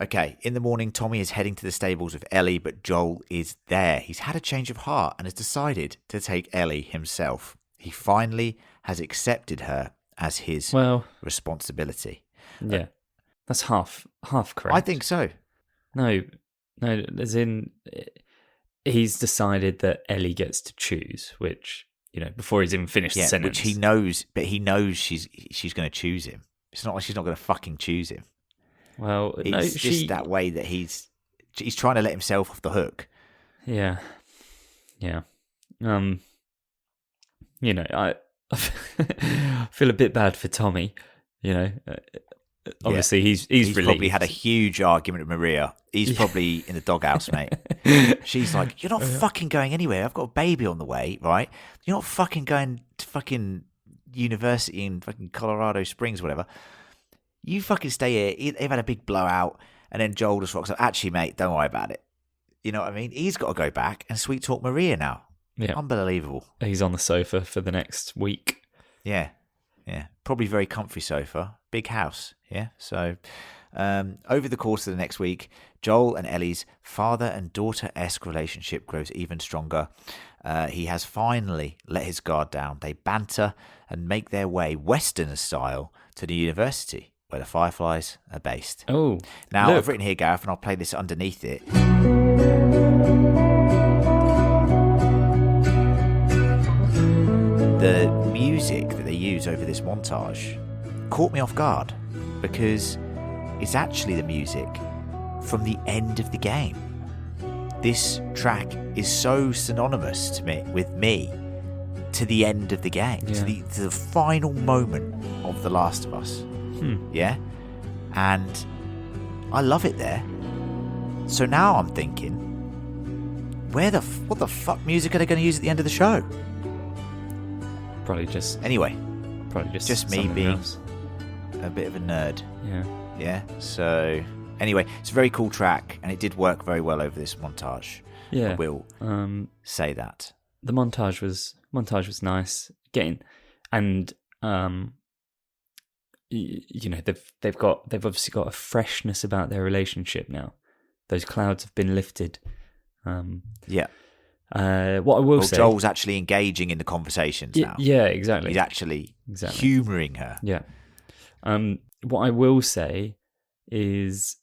Okay, in the morning, Tommy is heading to the stables with Ellie, but Joel is there. He's had a change of heart and has decided to take Ellie himself. He finally has accepted her as his responsibility. Yeah, that's half correct. I think so. No, as in, he's decided that Ellie gets to choose, which, before he's even finished the sentence. Which he knows, but he knows she's going to choose him. It's not like she's not going to fucking choose him. Well, it's just that way that he's trying to let himself off the hook. Yeah. I feel a bit bad for Tommy. Obviously he's relieved. Probably had a huge argument with Maria. He's probably in the doghouse, mate. She's like, "You're not fucking going anywhere. I've got a baby on the way, right? You're not fucking going to fucking university in fucking Colorado Springs, whatever. You fucking stay here." They've had a big blowout, and then Joel just rocks up. "Actually, mate, don't worry about it." You know what I mean? He's got to go back and sweet talk Maria now. Yeah, unbelievable. He's on the sofa for the next week. Yeah. Probably very comfy sofa, big house. Yeah. So, over the course of the next week, Joel and Ellie's father and daughter-esque relationship grows even stronger. He has finally let his guard down. They banter and make their way Westerner style to the university, where the Fireflies are based. Oh, now look. I've written here, Gareth, and I'll play this underneath it. music that they use over this montage caught me off guard, because it's actually the music from the end of the game. This track is so synonymous to me to the end of the game, to the final moment of The Last of Us. Yeah, and I love it there. So now I'm thinking, what the fuck music are they going to use at the end of the show? Probably just me something being else. a bit of a nerd. Yeah. So anyway, it's a very cool track, and it did work very well over this montage. Yeah. I will say that. The montage was nice. They've obviously got a freshness about their relationship now. Those clouds have been lifted. Yeah. What I will say, Joel's actually engaging in the conversations now. Yeah, exactly. He's actually humouring her. Yeah. What I will say is,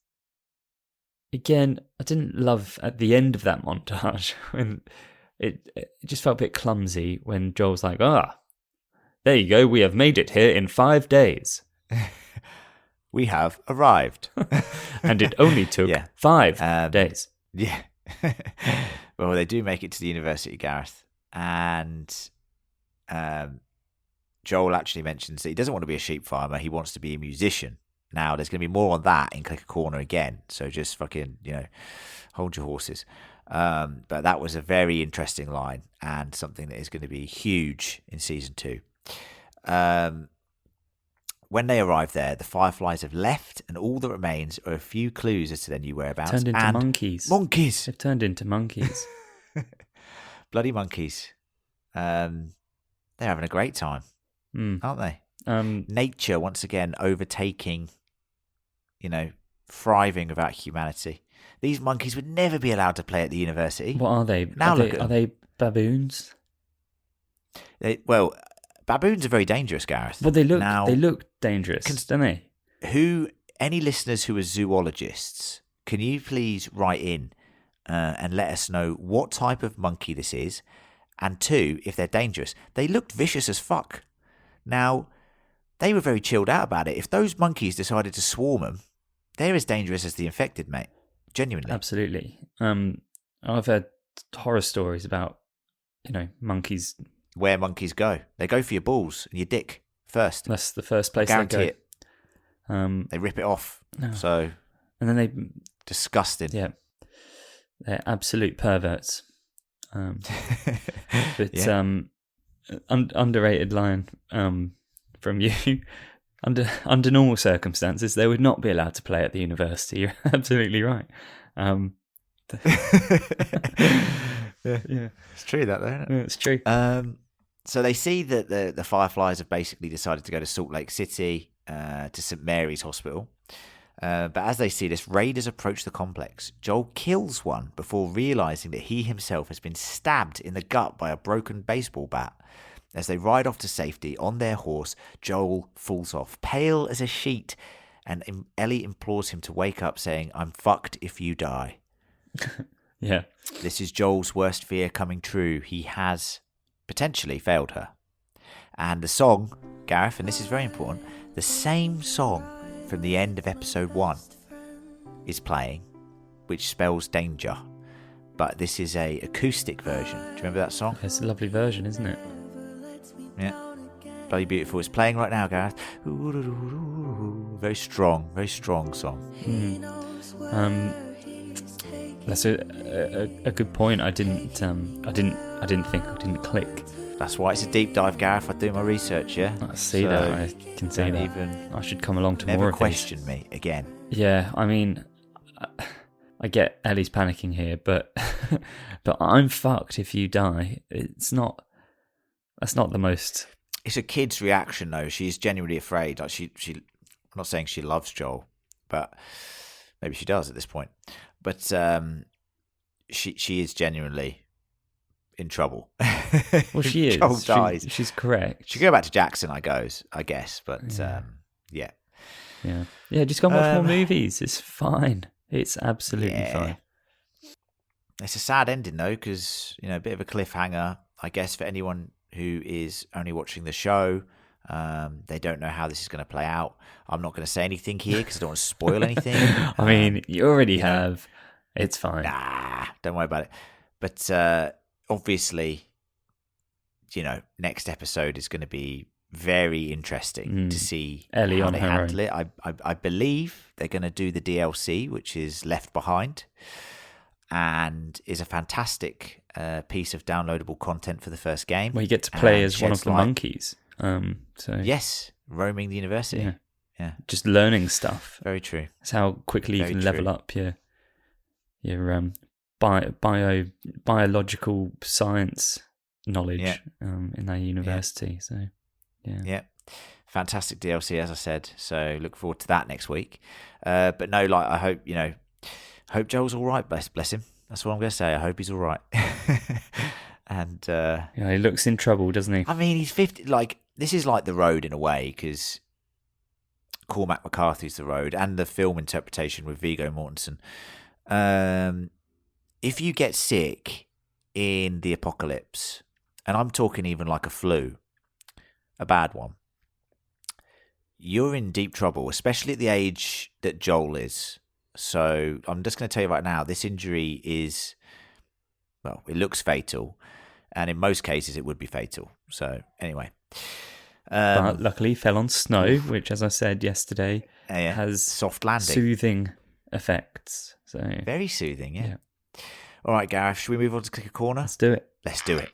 again, I didn't love at the end of that montage when it just felt a bit clumsy when Joel's like, there you go, we have made it here in 5 days. We have arrived. And it only took 5 days. Yeah. Well, they do make it to the university, Gareth. And Joel actually mentions that he doesn't want to be a sheep farmer. He wants to be a musician. Now, there's going to be more on that in Click a Corner again. So just fucking, hold your horses. But that was a very interesting line, and something that is going to be huge in season 2. When they arrive there, the Fireflies have left, and all that remains are a few clues as to their new whereabouts. Turned into monkeys. Monkeys! They've turned into monkeys. Bloody monkeys. They're having a great time, aren't they? Nature, once again, overtaking, thriving without humanity. These monkeys would never be allowed to play at the university. What are they? Now Are they baboons? Baboons are very dangerous, Gareth. Well, they look dangerous, don't they? Any listeners who are zoologists, can you please write in and let us know what type of monkey this is, and 2, if they're dangerous. They looked vicious as fuck. Now, they were very chilled out about it. If those monkeys decided to swarm them, they're as dangerous as the infected, mate. Genuinely. Absolutely. I've heard horror stories about, monkeys. Where monkeys go. They go for your balls and your dick first. That's the first place Guarantee they go. They rip it off. No. So, and then they... Disgusting. Yeah. They're absolute perverts. But underrated line from you. Under normal circumstances, they would not be allowed to play at the university. You're absolutely right. Yeah, it's true that, though, isn't it? Yeah, it's true. So they see that the Fireflies have basically decided to go to Salt Lake City, to St. Mary's Hospital. But as they see this, raiders approach the complex. Joel kills one before realising that he himself has been stabbed in the gut by a broken baseball bat. As they ride off to safety on their horse, Joel falls off, pale as a sheet, and Ellie implores him to wake up, saying, "I'm fucked if you die." Yeah. This is Joel's worst fear coming true. He has potentially failed her. And the song, Gareth, and this is very important, the same song from the end of episode 1 is playing, which spells danger. But this is a acoustic version. Do you remember that song? It's a lovely version, isn't it? Yeah. Bloody beautiful. It's playing right now, Gareth. Very strong song. That's a good point. I didn't click. That's why it's a deep dive, Gareth. I do my research, yeah. I see that. I can see that. Even I should come along to never more of question me again. Yeah, I mean, I get Ellie's panicking here, but I'm fucked if you die. That's not the most. It's a kid's reaction, though. She's genuinely afraid. Like she. I'm not saying she loves Joel, but maybe she does at this point. But she is genuinely in trouble. Well, she is. Joel dies. She's correct. She go back to Jackson, I guess. But yeah. Just go and watch more movies. It's fine. It's absolutely fine. It's a sad ending though, because a bit of a cliffhanger, I guess, for anyone who is only watching the show. They don't know how this is going to play out. I'm not going to say anything here because I don't want to spoil anything. I mean, you already have. It's fine. Nah, don't worry about it. But obviously, next episode is going to be very interesting to see Ellie how on they her handle own. it. I believe they're going to do the DLC, which is Left Behind, and is a fantastic piece of downloadable content for the first game. Well, you get to play and as one of sheds the light. monkeys. So Yes, roaming the university. Yeah. just learning stuff. Very true. That's how quickly Very you can level true. up your biological science knowledge in that university. So Yeah. Fantastic DLC, as I said. So look forward to that next week. But no, I hope Joel's all right. Bless him. That's what I'm going to say. I hope he's all right. And he looks in trouble, doesn't he? I mean, he's 50. This is like The Road in a way, because Cormac McCarthy's The Road, and the film interpretation with Viggo Mortensen. If you get sick in the apocalypse, and I'm talking even like a flu, a bad one, you're in deep trouble, especially at the age that Joel is. So I'm just going to tell you right now, this injury is, well, it looks fatal, and in most cases it would be fatal. So anyway. But luckily fell on snow, which, as I said yesterday, Yeah, has soft landing. soothing effects. So Very soothing, yeah. All right, Gareth, should we move on to Click a Corner? let's do it. Let's do it.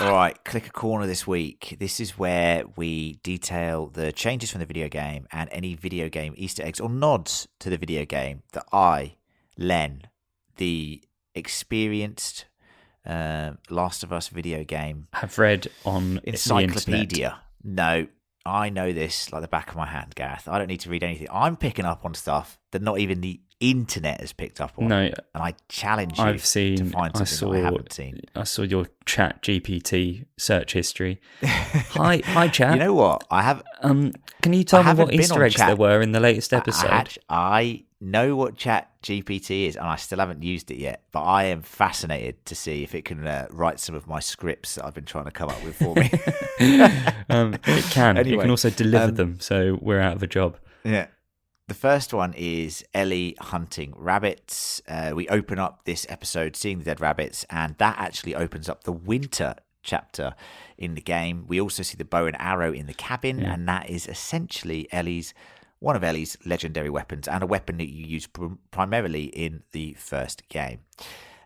All right, Click a Corner this week. This is where we detail the changes from the video game and any video game Easter eggs or nods to the video game that I, Len, the experienced Last of Us video game Have read on the internet. encyclopedia. No, I know this like the back of my hand, Gareth. I don't need to read anything. I'm picking up on stuff that not even the internet has picked up on. No, And I challenge you I've seen. to find something that I haven't seen. I saw your Chat GPT search history. Hi, Chat. You know what? I have. Can you tell me haven't what been Easter on eggs Chat. there were in the latest episode? I know what Chat GPT is, and I still haven't used it yet. But I am fascinated to see if it can write some of my scripts that I've been trying to come up with for me. It can. Anyway, You can also deliver them, so we're out of a job. Yeah. The first one is Ellie hunting rabbits. We open up this episode seeing the dead rabbits, and that actually opens up the winter chapter in the game. We also see the bow and arrow in the cabin, and that is essentially one of Ellie's legendary weapons, and a weapon that you use primarily in the first game.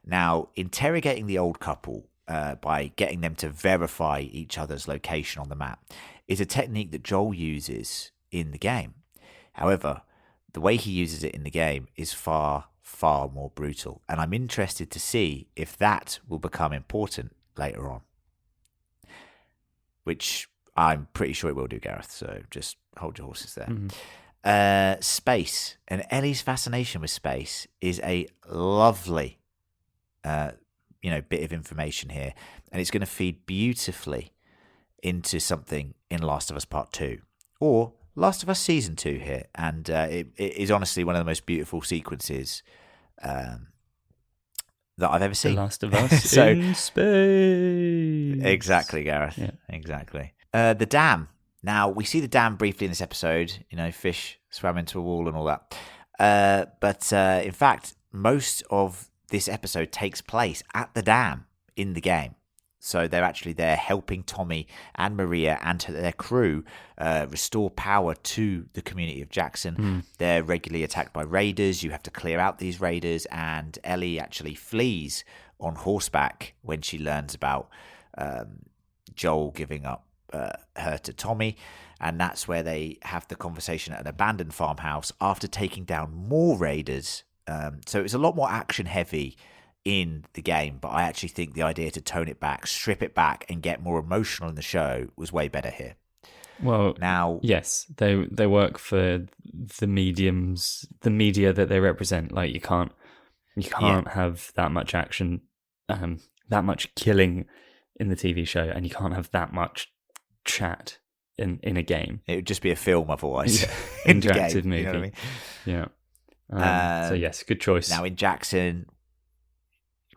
Now, interrogating the old couple by getting them to verify each other's location on the map is a technique that Joel uses in the game. However, the way he uses it in the game is far, far more brutal, and I'm interested to see if that will become important later on, which I'm pretty sure it will do, Gareth, so just hold your horses there. Space, and Ellie's fascination with space is a lovely bit of information here, and it's going to feed beautifully into something in Last of Us Part 2, or Last of Us Season 2 here, and it is honestly one of the most beautiful sequences that I've ever seen. The Last of Us So- in space. Exactly, Gareth. Yeah. Exactly. The dam. Now, we see the dam briefly in this episode. Fish swam into a wall and all that. But in fact, most of this episode takes place at the dam in the game. So they're actually there helping Tommy and Maria and their crew restore power to the community of Jackson. They're regularly attacked by raiders. You have to clear out these raiders, and Ellie actually flees on horseback when she learns about Joel giving up her to Tommy. And that's where they have the conversation at an abandoned farmhouse after taking down more raiders. So it's a lot more action heavy in the game, but I actually think the idea to tone it back, strip it back, and get more emotional in the show was way better here. Well, Now, yes, they work for the media that they represent. Like you can't have that much action, that much killing in the TV show, and you can't have that much chat in a game. it would just be a film otherwise. In the Interactive game, movie. you know what I mean? Yeah. So yes, good choice. Now in Jackson,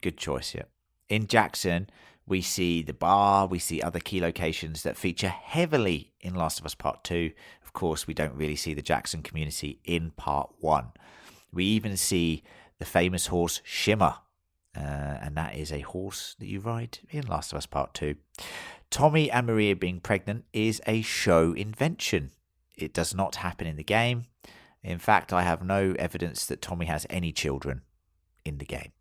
good choice, yeah. In Jackson, we see the bar, we see other key locations that feature heavily in Last of Us Part 2. Of course, we don't really see the Jackson community in Part 1. We even see the famous horse Shimmer, and that is a horse that you ride in Last of Us Part 2. Tommy and Maria being pregnant is a show invention. It does not happen in the game. In fact, I have no evidence that Tommy has any children in the game.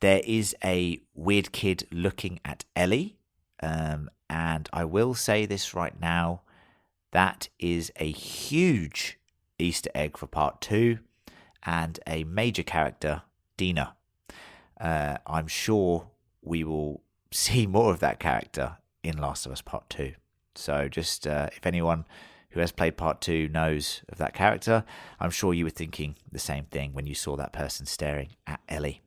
There is a weird kid looking at Ellie, and I will say this right now, that is a huge Easter egg for Part 2 and a major character, Dina. I'm sure we will see more of that character in Last of Us Part 2. So just if anyone who has played Part 2 knows of that character, I'm sure you were thinking the same thing when you saw that person staring at Ellie.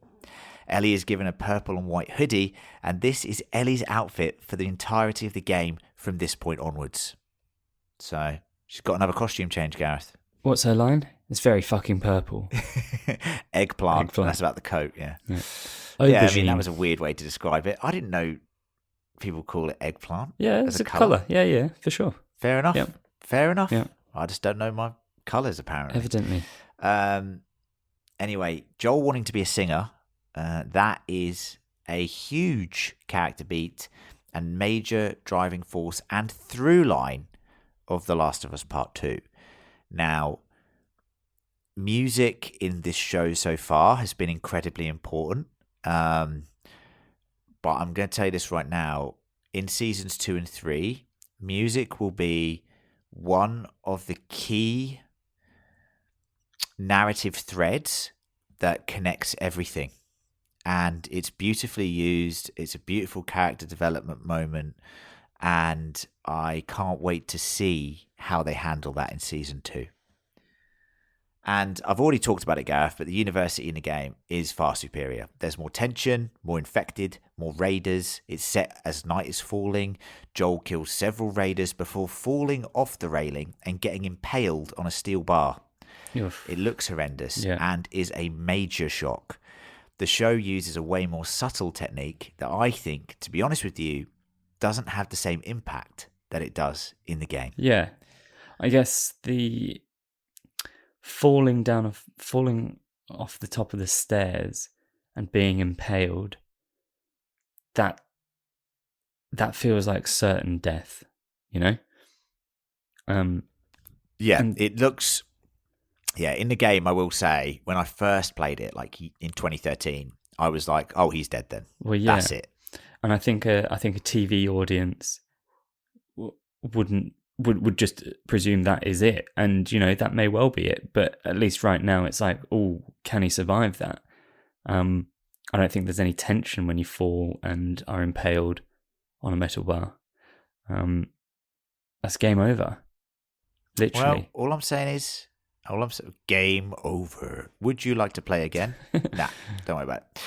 Ellie is given a purple and white hoodie, and this is Ellie's outfit for the entirety of the game from this point onwards. So she's got another costume change, Gareth. What's her line? It's very fucking purple. Eggplant. That's about the coat, yeah. Yeah, I mean, that was a weird way to describe it. I didn't know people call it eggplant. Yeah, it's a colour. Yeah, for sure. Fair enough. Yep. Fair enough. Yep. I just don't know my colours, apparently. Evidently. Anyway, Joel wanting to be a singer, that is a huge character beat and major driving force and through line of The Last of Us Part 2. Now, music in this show so far has been incredibly important. But I'm going to tell you this right now. In seasons 2 and 3, music will be one of the key narrative threads that connects everything. And it's beautifully used. It's a beautiful character development moment. And I can't wait to see how they handle that in season 2. And I've already talked about it, Gareth, but the university in the game is far superior. There's more tension, more infected, more raiders. It's set as night is falling. Joel kills several raiders before falling off the railing and getting impaled on a steel bar. Oof. It looks horrendous and is a major shock. The show uses a way more subtle technique that I think, to be honest with you, doesn't have the same impact that it does in the game. Yeah. I guess the falling off the top of the stairs and being impaled, that feels like certain death, you know? It looks... Yeah, in the game, I will say, when I first played it, like in 2013, I was like, oh, he's dead then. Well, yeah. That's it. And I think a TV audience would just presume that is it. And, you know, that may well be it. But at least right now, it's like, oh, can he survive that? I don't think there's any tension when you fall and are impaled on a metal bar. That's game over. Literally. Well, all I'm saying is... game over. Would you like to play again? Nah, don't worry about it.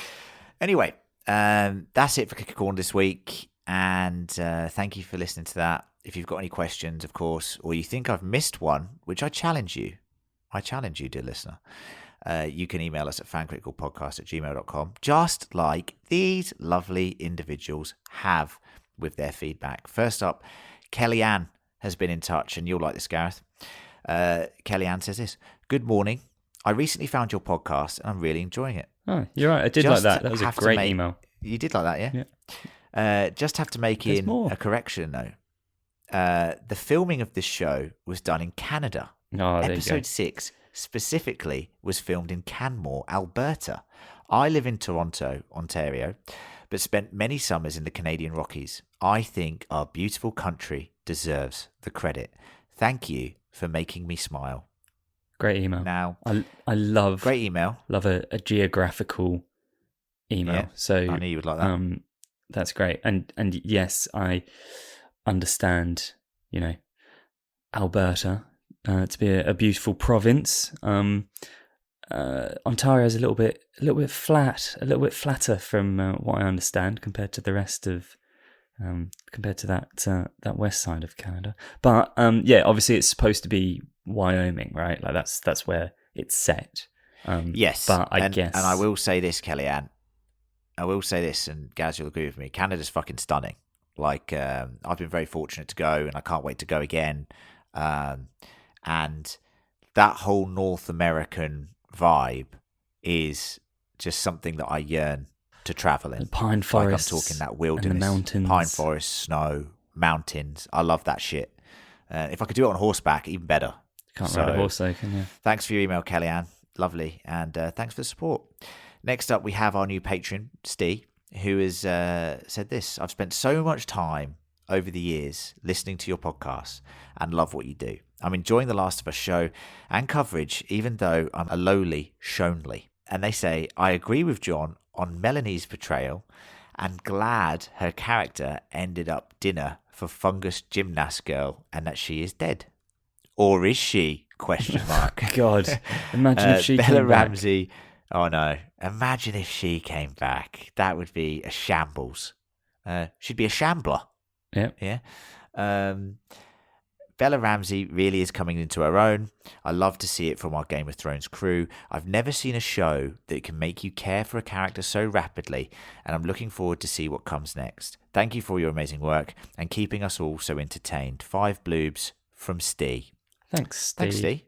Anyway, that's it for Kicker Corner this week. And thank you for listening to that. If you've got any questions, of course, or you think I've missed one, which I challenge you, dear listener, you can email us at fancriticalpodcast@gmail.com, just like these lovely individuals have with their feedback. First up, Kellyanne has been in touch, and you'll like this, Gareth. Kellyanne says this: Good morning. I recently found your podcast and I'm really enjoying it. Oh, you're right. I did like that. That was a great email. You did like that, yeah? Just have to make a correction, though. The filming of this show was done in Canada. Oh, there Episode 6 specifically was filmed in Canmore, Alberta. I live in Toronto, Ontario, but spent many summers in the Canadian Rockies. I think our beautiful country deserves the credit. Thank you for making me smile. Great email. Now, I love great email. Love a geographical email. Yeah, so I knew you would like that. That's great. And yes, I understand. You know, Alberta to be a beautiful province. Ontario is a little bit flat, a little bit flatter from what I understand compared to the rest of. Compared to that west side of Canada, but obviously it's supposed to be Wyoming, right? Like that's where it's set. Yes, but I guess, and I will say this, Kellyanne. I will say this, and Gaz, you'll agree with me. Canada's fucking stunning. Like, I've been very fortunate to go, and I can't wait to go again. And that whole North American vibe is just something that I yearn to travel in. The pine forests, like I'm talking that wilderness, and the mountains, pine forests, snow, mountains. I love that shit. If I could do it on horseback, even better. Can't ride a horse though, can you? Thanks for your email, Kellyanne. Lovely, and thanks for the support. Next up, we have our new patron, Steve, who has said this: I've spent so much time over the years listening to your podcasts and love what you do. I'm enjoying the Last of Us show and coverage, even though I'm a lowly Shonley. And they say, I agree with John on Melanie's portrayal and glad her character ended up dinner for fungus gymnast girl and that she is dead. Or is she? Question mark. God, imagine if she Bella came back. Ramsey. Oh no, imagine if she came back. That would be a shambles. She'd be a shambler. Yep. Yeah. Bella Ramsey really is coming into her own. I love to see it from our Game of Thrones crew. I've never seen a show that can make you care for a character so rapidly, and I'm looking forward to see what comes next. Thank you for your amazing work and keeping us all so entertained. 5 bloobs from Steve. Thanks, Steve. Thanks, Steve.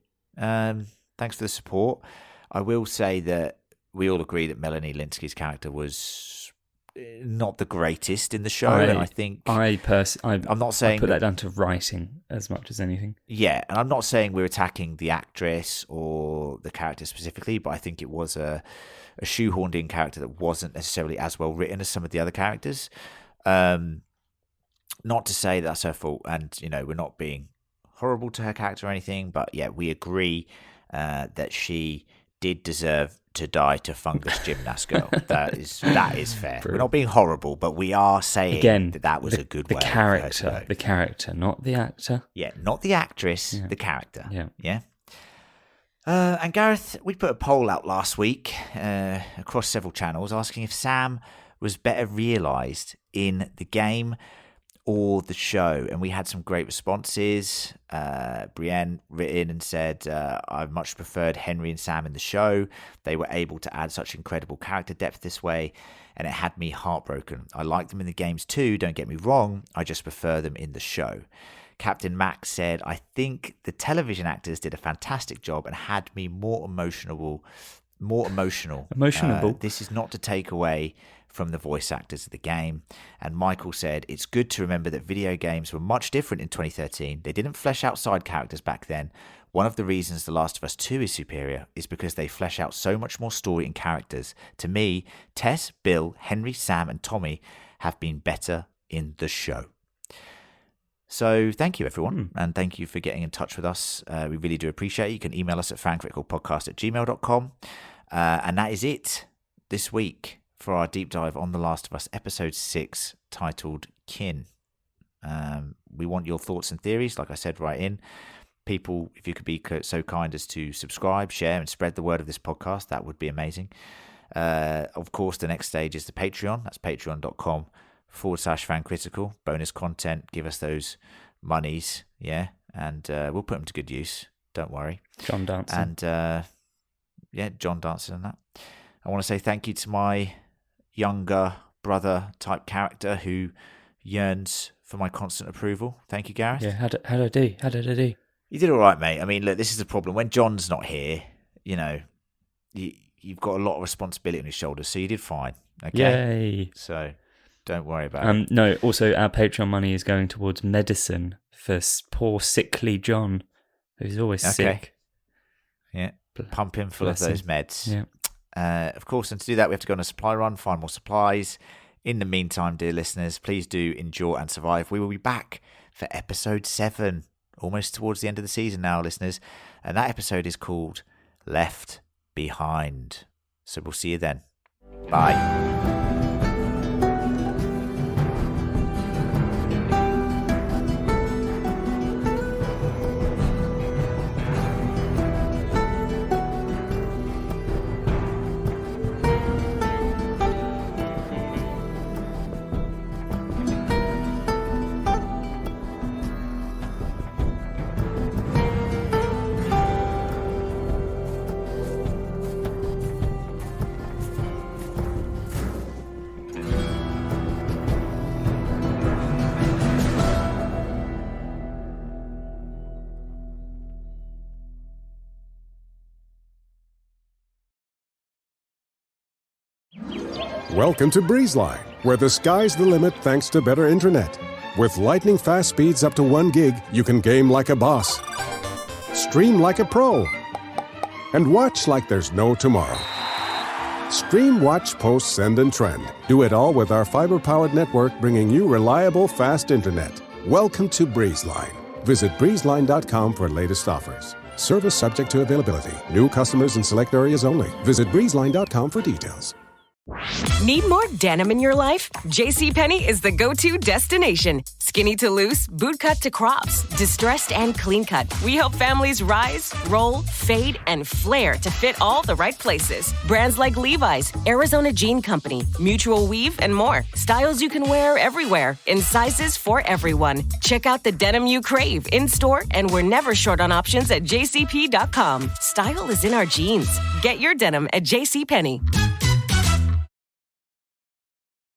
Thanks for the support. I will say that we all agree that Melanie Lynskey's character was not the greatest in the show. And I think I'm not saying I put that down to writing as much as anything. Yeah, and I'm not saying we're attacking the actress or the character specifically, but I think it was a shoehorned in character that wasn't necessarily as well written as some of the other characters. Not to say that's her fault, and we're not being horrible to her character or anything, but yeah, we agree that she did deserve to die to fungus gymnast girl. That is fair. We're not being horrible, but we are saying again that was a good way. The character, not the actor. Yeah, not the actress, the character. Yeah. And Gareth, we put a poll out last week across several channels asking if Sam was better realised in the game or the show, and we had some great responses. Brienne written and said, I much preferred Henry and Sam in the show. They were able to add such incredible character depth this way, and it had me heartbroken. I like them in the games too, don't get me wrong, I just prefer them in the show. Captain Max said, I think the television actors did a fantastic job and had me more emotional. This is not to take away from the voice actors of the game. And Michael said, it's good to remember that video games were much different in 2013. They didn't flesh out side characters back then. One of the reasons The Last of Us 2 is superior is because they flesh out so much more story and characters. To me, Tess, Bill, Henry, Sam and Tommy have been better in the show. So thank you, everyone, and thank you for getting in touch with us. We really do appreciate it. You can email us at fancriticalpodcast@gmail.com. And that is it this week for our deep dive on The Last of Us, episode 6, titled Kin. We want your thoughts and theories, like I said, right in. People, if you could be so kind as to subscribe, share, and spread the word of this podcast, that would be amazing. Of course, the next stage is the Patreon. That's patreon.com/fancritical. Bonus content. Give us those monies, yeah? And we'll put them to good use. Don't worry. John Danson. And, John Danson and that. I want to say thank you to my younger brother type character who yearns for my constant approval. Thank you, Gareth. Yeah, how did I do? You did all right, mate. I mean, look, this is the problem. When John's not here, you've got a lot of responsibility on your shoulders, so you did fine. Okay. Yay. So don't worry about it. No, also our Patreon money is going towards medicine for poor sickly John, who's always sick. Yeah. Pump him full of those meds. Yeah. Of course, and to do that, we have to go on a supply run, find more supplies. In the meantime, dear listeners, please do endure and survive. We will be back for episode 7, almost towards the end of the season now, listeners. And that episode is called Left Behind. So we'll see you then. Bye. Welcome to BreezeLine, where the sky's the limit thanks to better internet. With lightning-fast speeds up to 1 gig, you can game like a boss, stream like a pro, and watch like there's no tomorrow. Stream, watch, post, send, and trend. Do it all with our fiber-powered network, bringing you reliable, fast internet. Welcome to BreezeLine. Visit breezeline.com for latest offers. Service subject to availability. New customers in select areas only. Visit breezeline.com for details. Need more denim in your life? JCPenney is the go-to destination. Skinny to loose, bootcut to crops, distressed and clean cut. We help families rise, roll, fade, and flare to fit all the right places. Brands like Levi's, Arizona Jean Company, Mutual Weave, and more. Styles you can wear everywhere, in sizes for everyone. Check out the denim you crave in-store, and we're never short on options at jcp.com. Style is in our jeans. Get your denim at JCPenney.